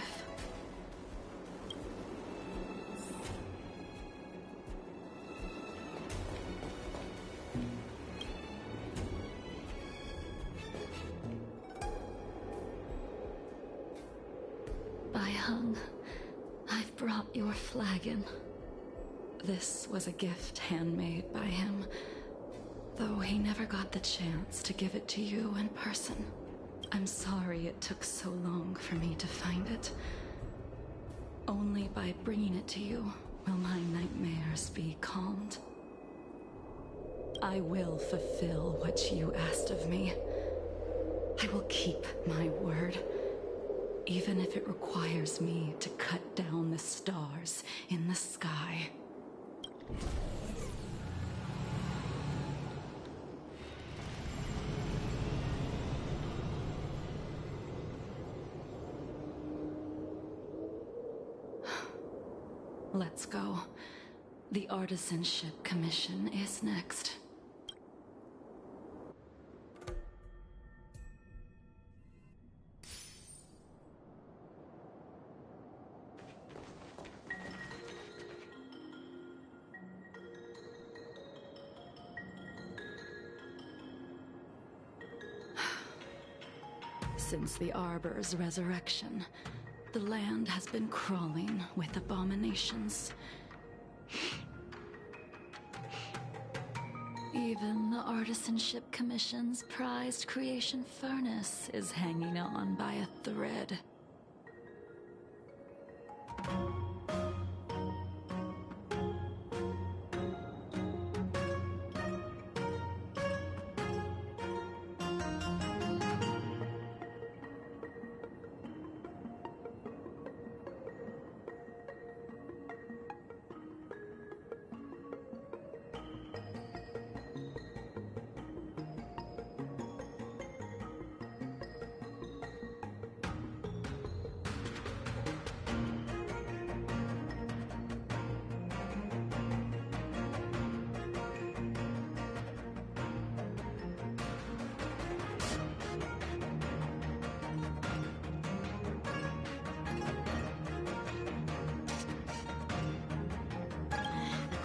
Bai Hung, I've brought your flagon. This was a gift handmade by him, though he never got the chance to give it to you in person. I'm sorry it took so long for me to find it. Only by bringing it to you will my nightmares be calmed. I will fulfill what you asked of me. I will keep my word, even if it requires me to cut down the stars in the sky. Let's go. The Artisanship Commission is next. Since the Arbor's resurrection, the land has been crawling with abominations. Even the Artisanship Commission's prized creation furnace is hanging on by a thread.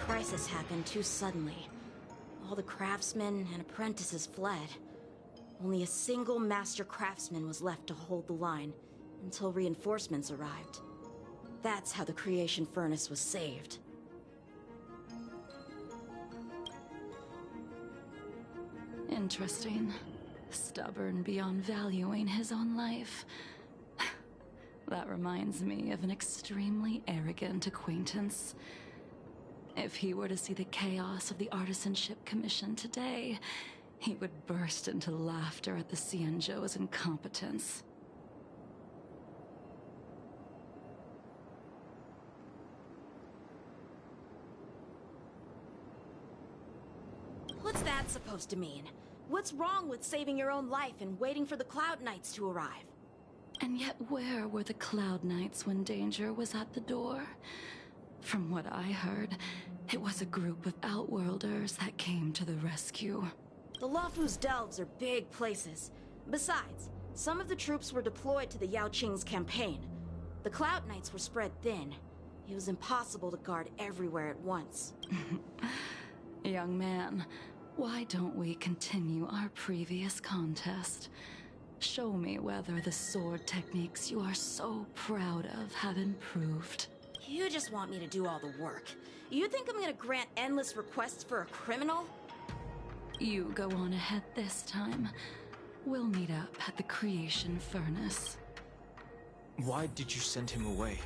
Crisis happened too suddenly. All the craftsmen and apprentices fled. Only a single master craftsman was left to hold the line until reinforcements arrived. That's how the creation furnace was saved.
Interesting. Stubborn beyond valuing his own life. That reminds me of an extremely arrogant acquaintance. If he were to see the chaos of the Artisanship Commission today, he would burst into laughter at the Xianzhou's incompetence.
What's that supposed to mean? What's wrong with saving your own life and waiting for the Cloud Knights to arrive?
And yet where were the Cloud Knights when danger was at the door? From what I heard, it was a group of Outworlders that came to the rescue.
The Luofu's delves are big places. Besides, some of the troops were deployed to the Yao Qing's campaign. The Cloud Knights were spread thin. It was impossible to guard everywhere at once.
Young man, why don't we continue our previous contest? Show me whether the sword techniques you are so proud of have improved.
You just want me to do all the work. You think I'm gonna grant endless requests for a criminal?
You go on ahead this time. We'll meet up at the Creation Furnace.
Why did you send him away?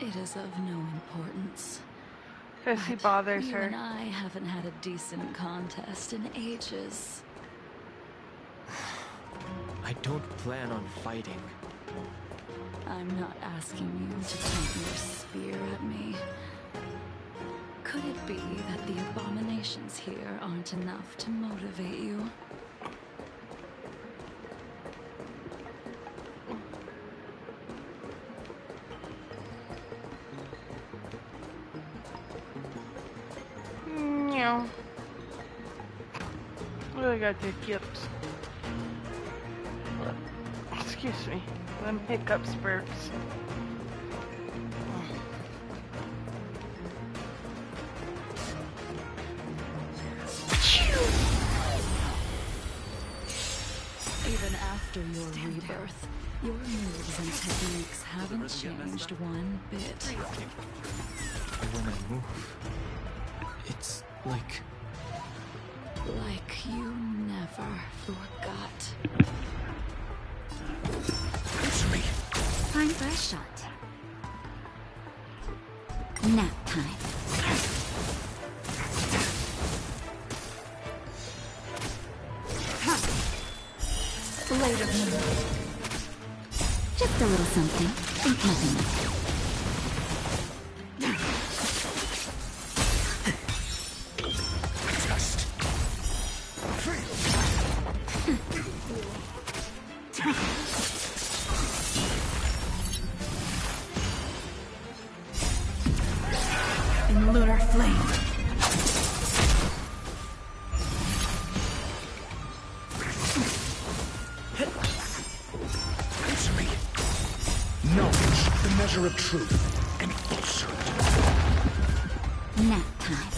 It is of no importance.
Because he bothers
you
her.
and I haven't had a decent contest in ages.
I don't plan on fighting.
I'm not asking you to point your spear at me. Could it be that the abominations here aren't enough to motivate you?
No. Really got the hiccups. Excuse me. Them hiccup spurts.
Even after your rebirth, your moves and techniques haven't changed one bit.
When I move, it's like
you never forgot.
Time for a shot. Nap time.
Later.
Just a little something. Think nothing of it.
In lunar flame.
Knowledge, the measure of truth, and falsehood.
Nap time.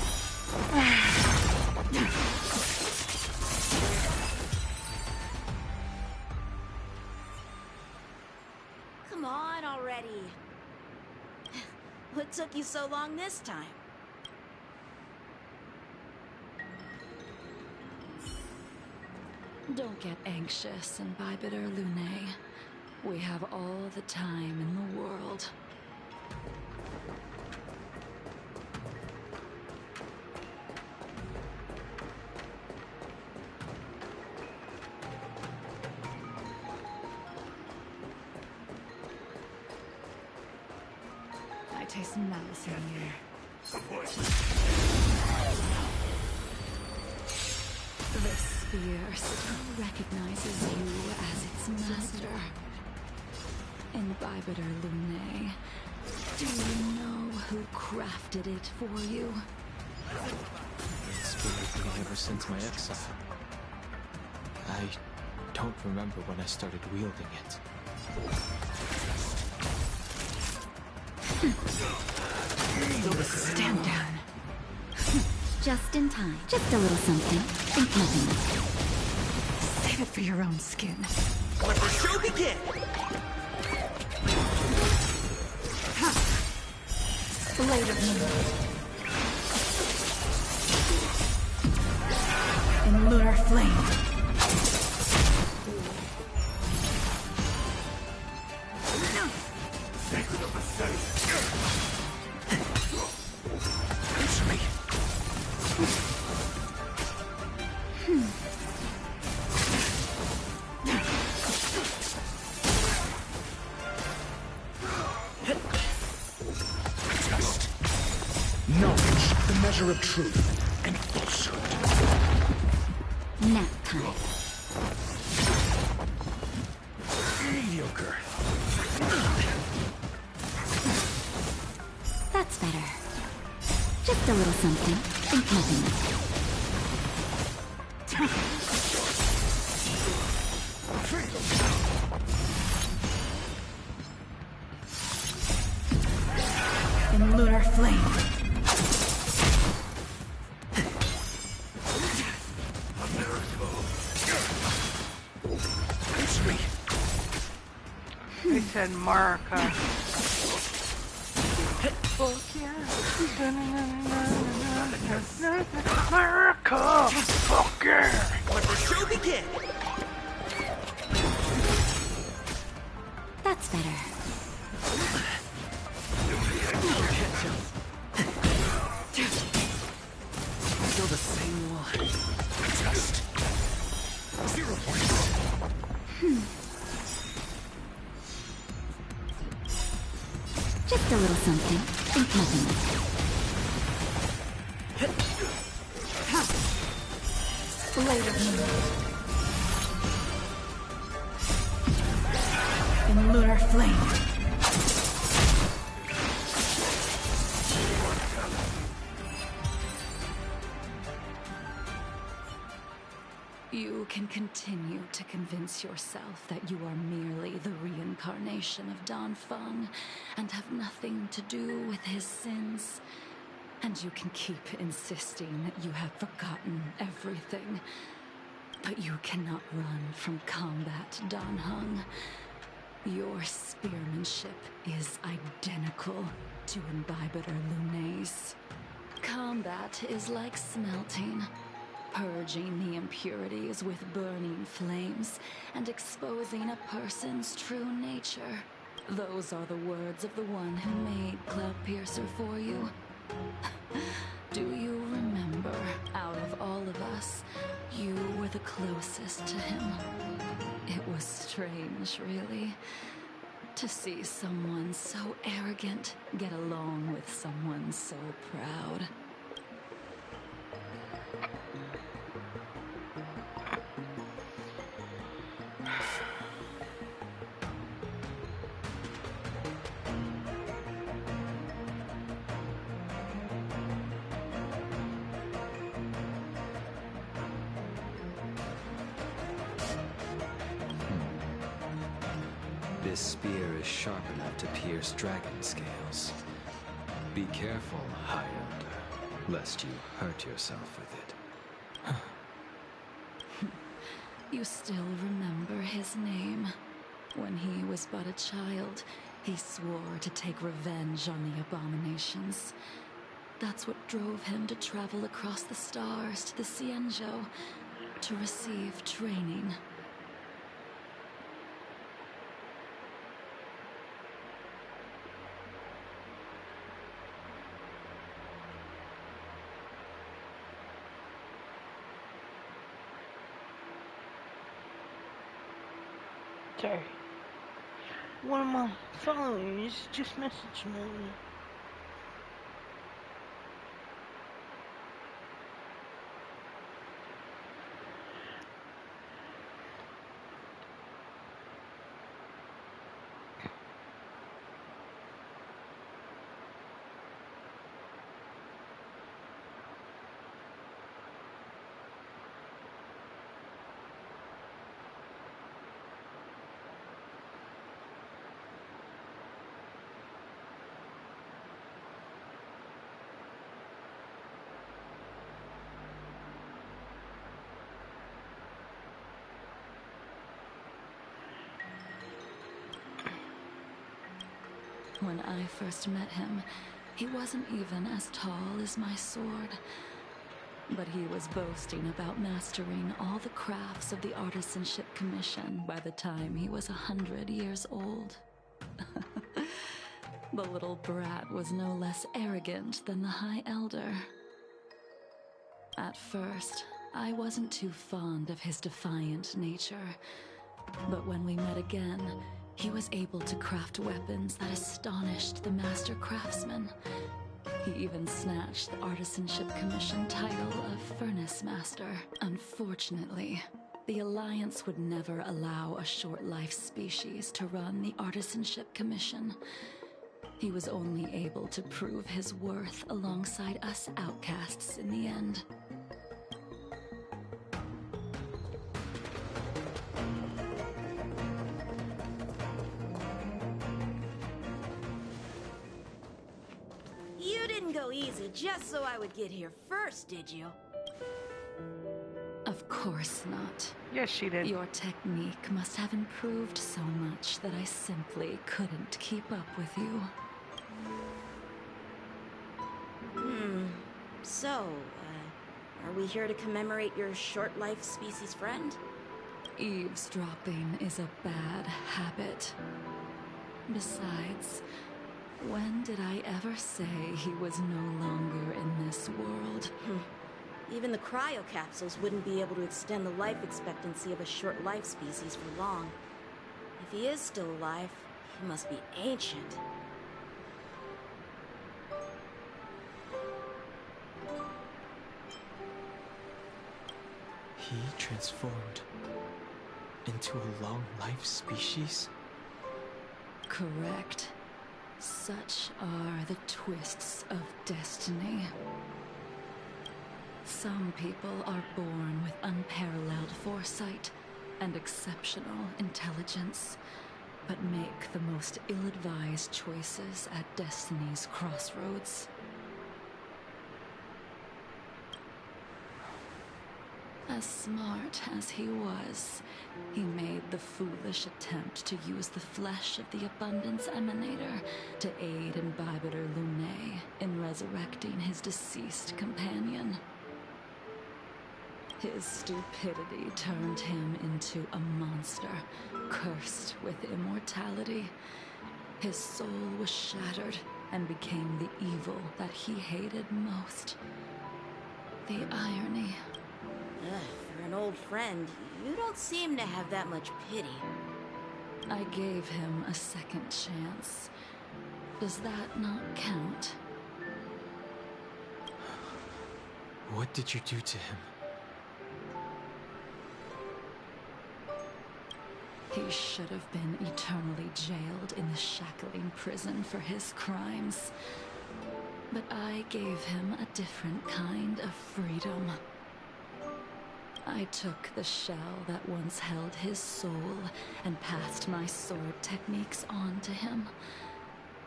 Come on already. What took you so long this time?
Don't get anxious, Imbibitor Lunae. We have all the time in the world.
I taste malice in the air.
This sphere still recognizes you as its master. Imbibitor Lunae, do you know who crafted it for you?
It's been with me ever since my exile. I don't remember when I started wielding it.
Stand down. Just in time. Just a little something. Think nothing of it.
Save it for your own skin.
Let the show begin!
In lunar flame.
Sacred of the city. It's me. Just knowledge, the measure of truth and falsehood.
Nap time.
Mediocre.
That's better. Just a little something. Think nothing of
In lunar flame.
A miracle. It's me.
They said Marika. Fuck yeah. Marika! Fuck yeah!
Let the show begin!
That's better.
Still the same one.
Just 0 points.
Just a little something. Think nothing of
Blade of moonlight. In lunar flame.
You can continue to convince yourself that you are merely the reincarnation of Dan Feng and have nothing to do with his sins. And you can keep insisting that you have forgotten everything. But you cannot run from combat, Dan Heng. Your spearmanship is identical to Imbibitor Lunay's. Combat is like smelting. Purging the impurities with burning flames and exposing a person's true nature. Those are the words of the one who made Cloudpiercer for you. Do you remember, out of all of us, you were the closest to him? It was strange, really, to see someone so arrogant get along with someone so proud.
This spear is sharp enough to pierce dragon scales. Be careful, High Elder, lest you hurt yourself with it.
You still remember his name. When he was but a child, he swore to take revenge on the abominations. That's what drove him to travel across the stars to the Xianzhou to receive training.
Sorry. One of my followers just messaged me.
When I first met him, he wasn't even as tall as my sword. But he was boasting about mastering all the crafts of the Artisanship Commission by the time he was 100 years old. The little brat was no less arrogant than the High Elder. At first, I wasn't too fond of his defiant nature, but when we met again, he was able to craft weapons that astonished the master craftsman. He even snatched the Artisanship Commission title of Furnace Master. Unfortunately, the Alliance would never allow a short-life species to run the Artisanship Commission. He was only able to prove his worth alongside us outcasts in the end.
You didn't go easy just so I would get here first, did you?
Of course not.
Yes, she did.
Your technique must have improved so much that I simply couldn't keep up with you.
So, are we here to commemorate your short-life species friend?
Eavesdropping is a bad habit. Besides, when did I ever say he was no longer in this world?
Even the cryocapsules wouldn't be able to extend the life expectancy of a short-life species for long. If he is still alive, he must be ancient.
He transformed into a long-life species?
Correct. Such are the twists of destiny. Some people are born with unparalleled foresight and exceptional intelligence, but make the most ill-advised choices at destiny's crossroads. As smart as he was, he made the foolish attempt to use the flesh of the Abundance Emanator to aid Imbibitor Lunae in resurrecting his deceased companion. His stupidity turned him into a monster, cursed with immortality. His soul was shattered and became the evil that he hated most. The irony.
For an old friend, you don't seem to have that much pity.
I gave him a second chance. Does that not count?
What did you do to him?
He should have been eternally jailed in the shackling prison for his crimes. But I gave him a different kind of freedom. I took the shell that once held his soul and passed my sword techniques on to him.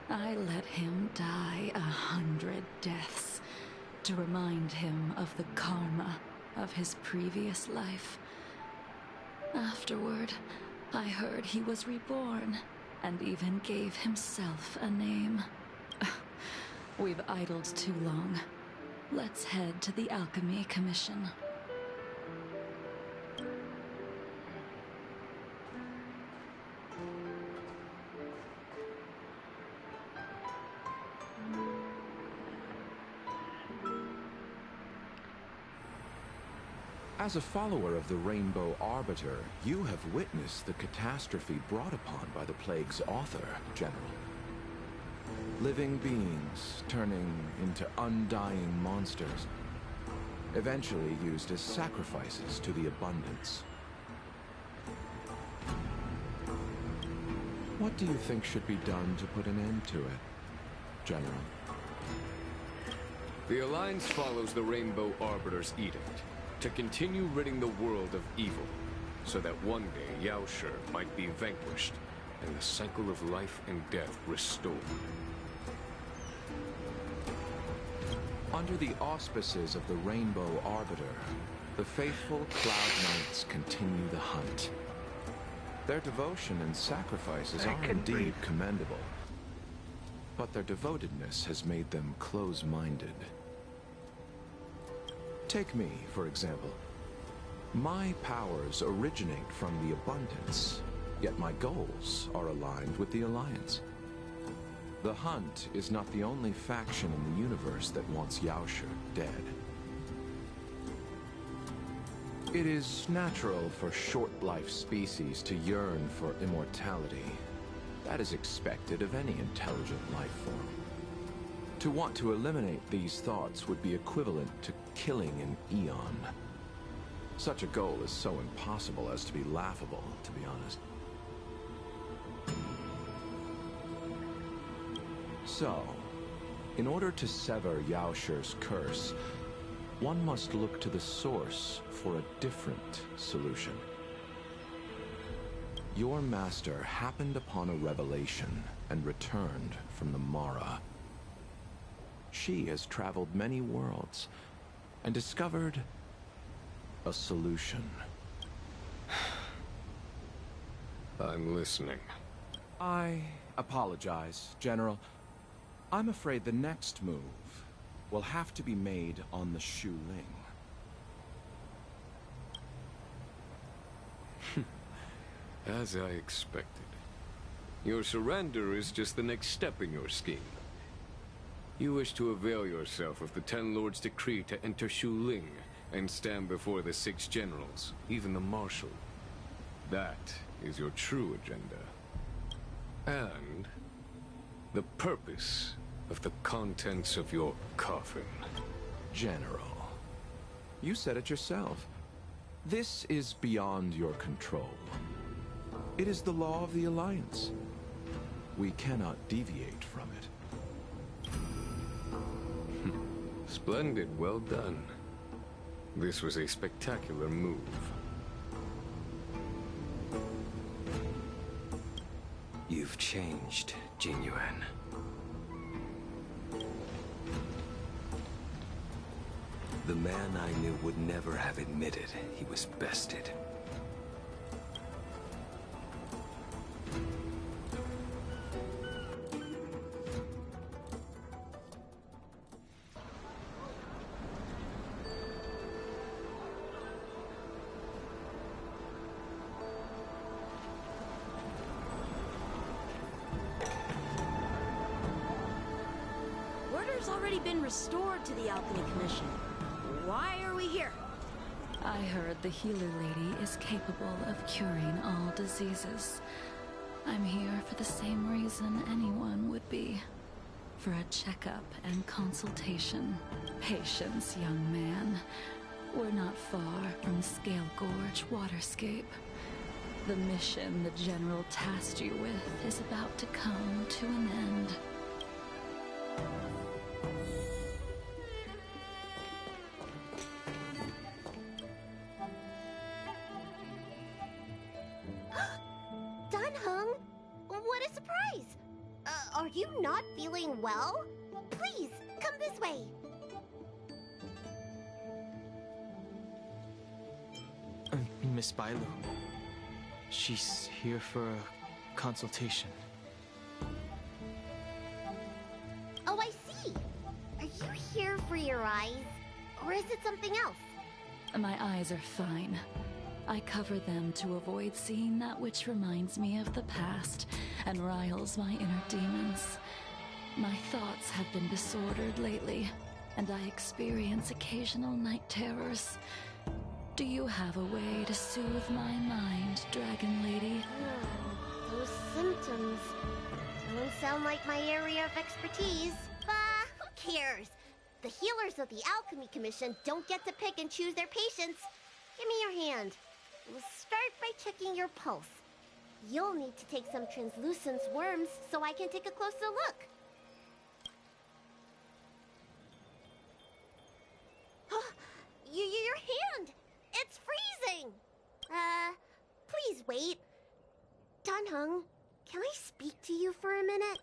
I let him die 100 deaths to remind him of the karma of his previous life. Afterward, I heard he was reborn and even gave himself a name. We've idled too long. Let's head to the Alchemy Commission.
As a follower of the Rainbow Arbiter, you have witnessed the catastrophe brought upon by the plague's author, General. Living beings turning into undying monsters, eventually used as sacrifices to the Abundance. What do you think should be done to put an end to it, General?
The Alliance follows the Rainbow Arbiter's edict to continue ridding the world of evil, so that one day Yaoshi might be vanquished and the cycle of life and death restored.
Under the auspices of the Rainbow Arbiter, the faithful Cloud Knights continue the hunt. Their devotion and sacrifices are indeed commendable, but their devotedness has made them close-minded. Take me, for example. My powers originate from the Abundance, yet my goals are aligned with the Alliance. The Hunt is not the only faction in the universe that wants Yaoshe dead. It is natural for short-life species to yearn for immortality. That is expected of any intelligent life form. To want to eliminate these thoughts would be equivalent to killing an eon. Such a goal is so impossible as to be laughable, to be honest. So, in order to sever Yaoshe's curse, one must look to the source for a different solution. Your master happened upon a revelation and returned from the Mara. She has traveled many worlds and discovered a solution.
I'm listening.
I apologize, General. I'm afraid the next move will have to be made on the Shu Ling.
As I expected. Your surrender is just the next step in your scheme. You wish to avail yourself of the Ten Lords' decree to enter Shu Ling and stand before the 6 generals, even the Marshal. That is your true agenda. And the purpose of the contents of your coffin.
General, you said it yourself. This is beyond your control. It is the law of the Alliance. We cannot deviate from it.
Splendid, well done. This was a spectacular move.
You've changed, Jing Yuan. The man I knew would never have admitted he was bested.
Order's already been restored to the Alchemy Commission. Why are we here?
I heard the healer lady is capable of curing all diseases. I'm here for the same reason anyone would be. For a checkup and consultation. Patience, young man. We're not far from Scale Gorge Waterscape. The mission the General tasked you with is about to come to an end.
Dunhung? What a surprise! Are you not feeling well? Please, come this way.
Miss Bailu. She's here for a consultation.
Oh, I see. Are you here for your eyes? Or is it something else?
My eyes are fine. I cover them to avoid seeing that which reminds me of the past and riles my inner demons. My thoughts have been disordered lately, and I experience occasional night terrors. Do you have a way to soothe my mind, Dragon Lady?
Those symptoms don't sound like my area of expertise. Who cares? The healers of the Alchemy Commission don't get to pick and choose their patients. Give me your hand. We'll start by checking your pulse. You'll need to take some translucent worms so I can take a closer look. Your hand! It's freezing! Please wait. Dunhung, can I speak to you for a minute?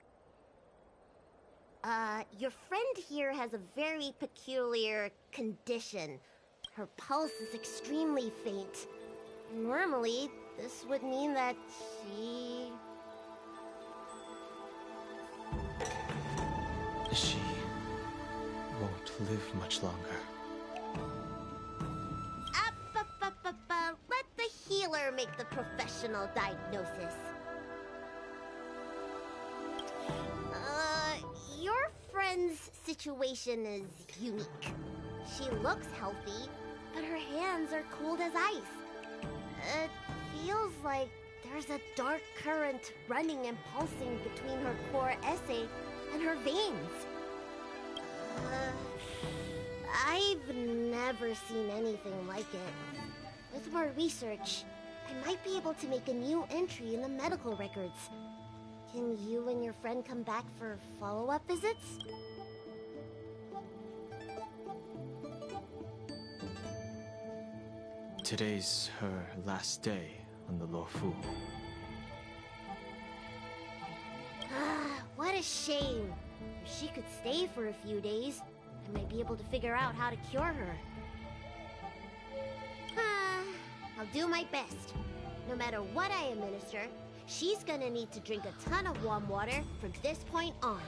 Your friend here has a very peculiar condition. Her pulse is extremely faint. Normally, this would mean that
She won't live much longer.
make the professional diagnosis. Your friend's situation is unique. She looks healthy, but her hands are cold as ice. It feels like there's a dark current running and pulsing between her core esse and her veins. I've never seen anything like it. With more research, I might be able to make a new entry in the medical records. Can you and your friend come back for follow-up visits?
Today's her last day on the Luofu.
What a shame. If she could stay for a few days, I might be able to figure out how to cure her. I'll do my best. No matter what I administer, she's gonna need to drink a ton of warm water from this point on.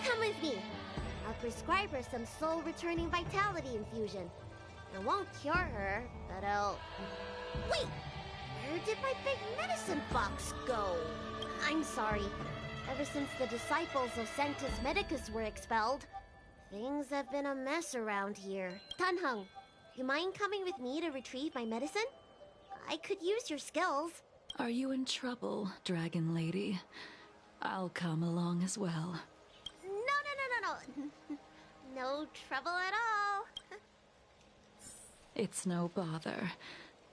Come with me. I'll prescribe her some soul-returning vitality infusion. I won't cure her, but I'll... Wait! Where did my big medicine box go? I'm sorry. Ever since the disciples of Sanctus Medicus were expelled, things have been a mess around here. Tanheng, you mind coming with me to retrieve my medicine? I could use your skills.
Are you in trouble, Dragon Lady? I'll come along as well.
No. No trouble at all.
It's no bother.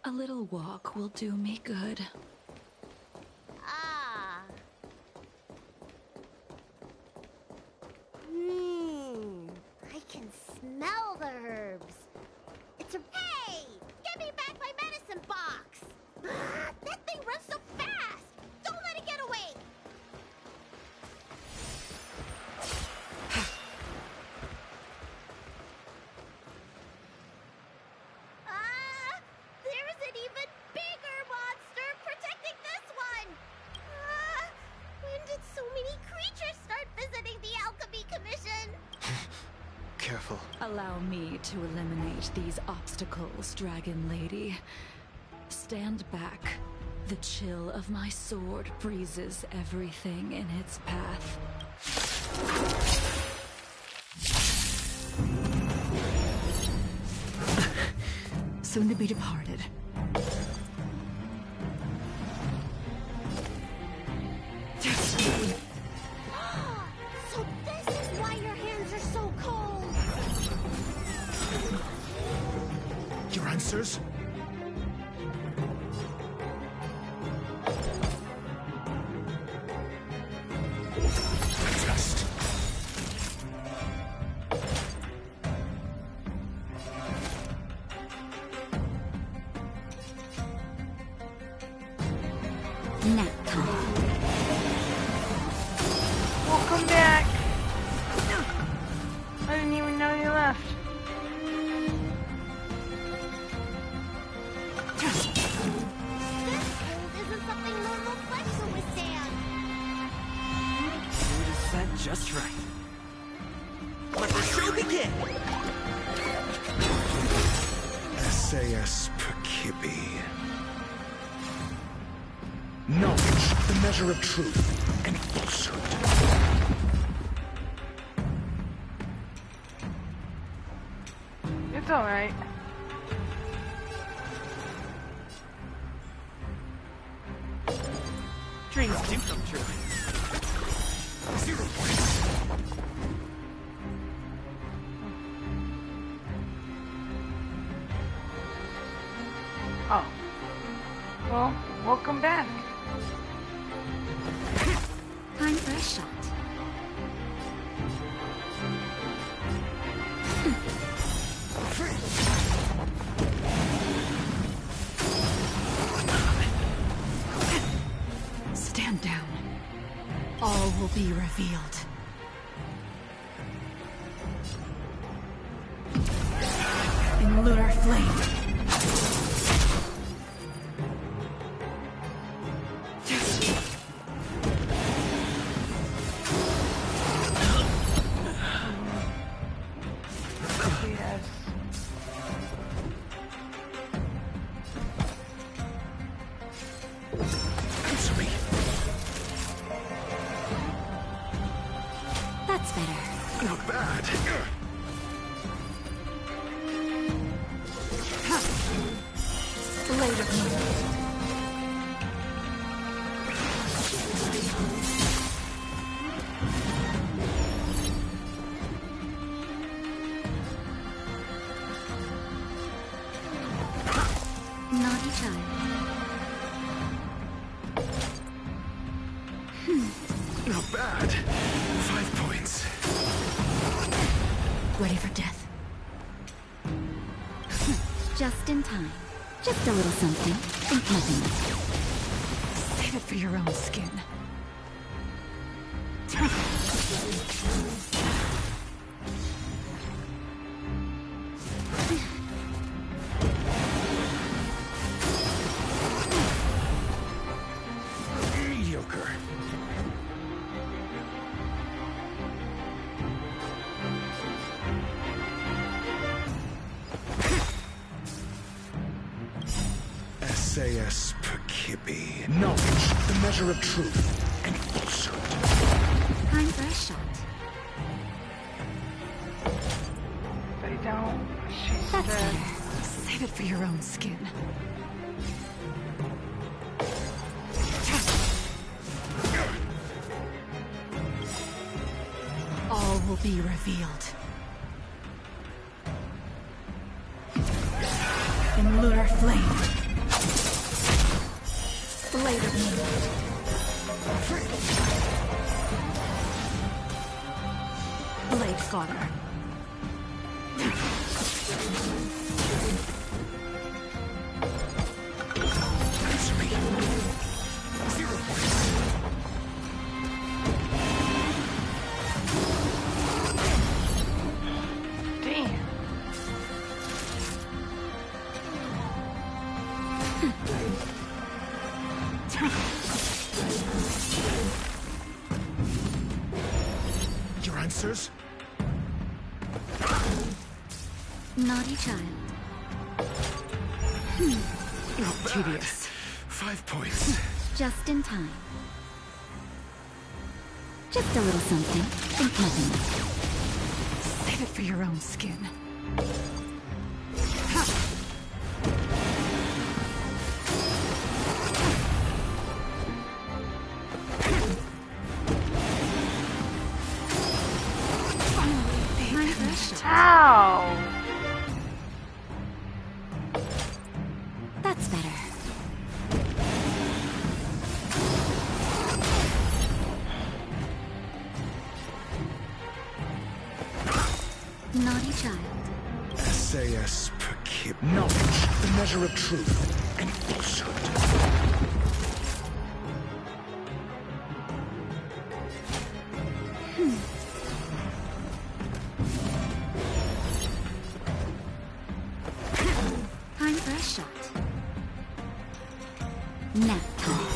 A little walk will do me good.
I can smell the herbs. It's a... Hey! Give me back my medicine box! That thing runs so fast! Don't let it get away! There's an even bigger monster protecting this one! When did so many creatures start visiting the Alchemy Commission?
Careful.
Allow me to eliminate these obstacles, Dragon Lady. Stand back. The chill of my sword freezes everything in its path. Soon to be departed.
So this is why your hands are so cold!
Your answers? Test.
Nap time.
Welcome back. I didn't even know you left.
This cold isn't something normal flesh will withstand!
Food is set just right. Let the show begin!
SAS Perkibi. Knowledge, the measure of truth and falsehood.
It's alright.
Dreams do come true.
0 points.
Oh. Well, welcome back.
Time for a shot.
Stand down. All will be revealed. In lunar flame.
Yes.
Not bad.
Blade of me.
Naughty child.
Not bad. 5 points.
Ready for death.
Just in time. Just a little something. Think nothing of it.
Save it for your own skin.
Mediocre. SAS Perkibi. Knowledge, the measure of truth and falsehood.
Time for a shot.
They don't. She's
That's
dead.
better.
Save it for your own skin. All will be revealed. In lunar flame. Blade of moonlight. Blade fodder.
Answer me. 0 points.
Damn.
Your answers?
Naughty child.
Not bad.
Tedious.
5 points.
Just in time. Just a little something. Think nothing of it.
Save it for your own skin.
Time for a shot.
Ow!
That's better. Naughty child.
SAS Perkib. Knowledge, the measure of truth and falsehood.
Time for a shot. Nap time.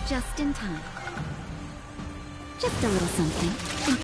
Just in time. Just a little something.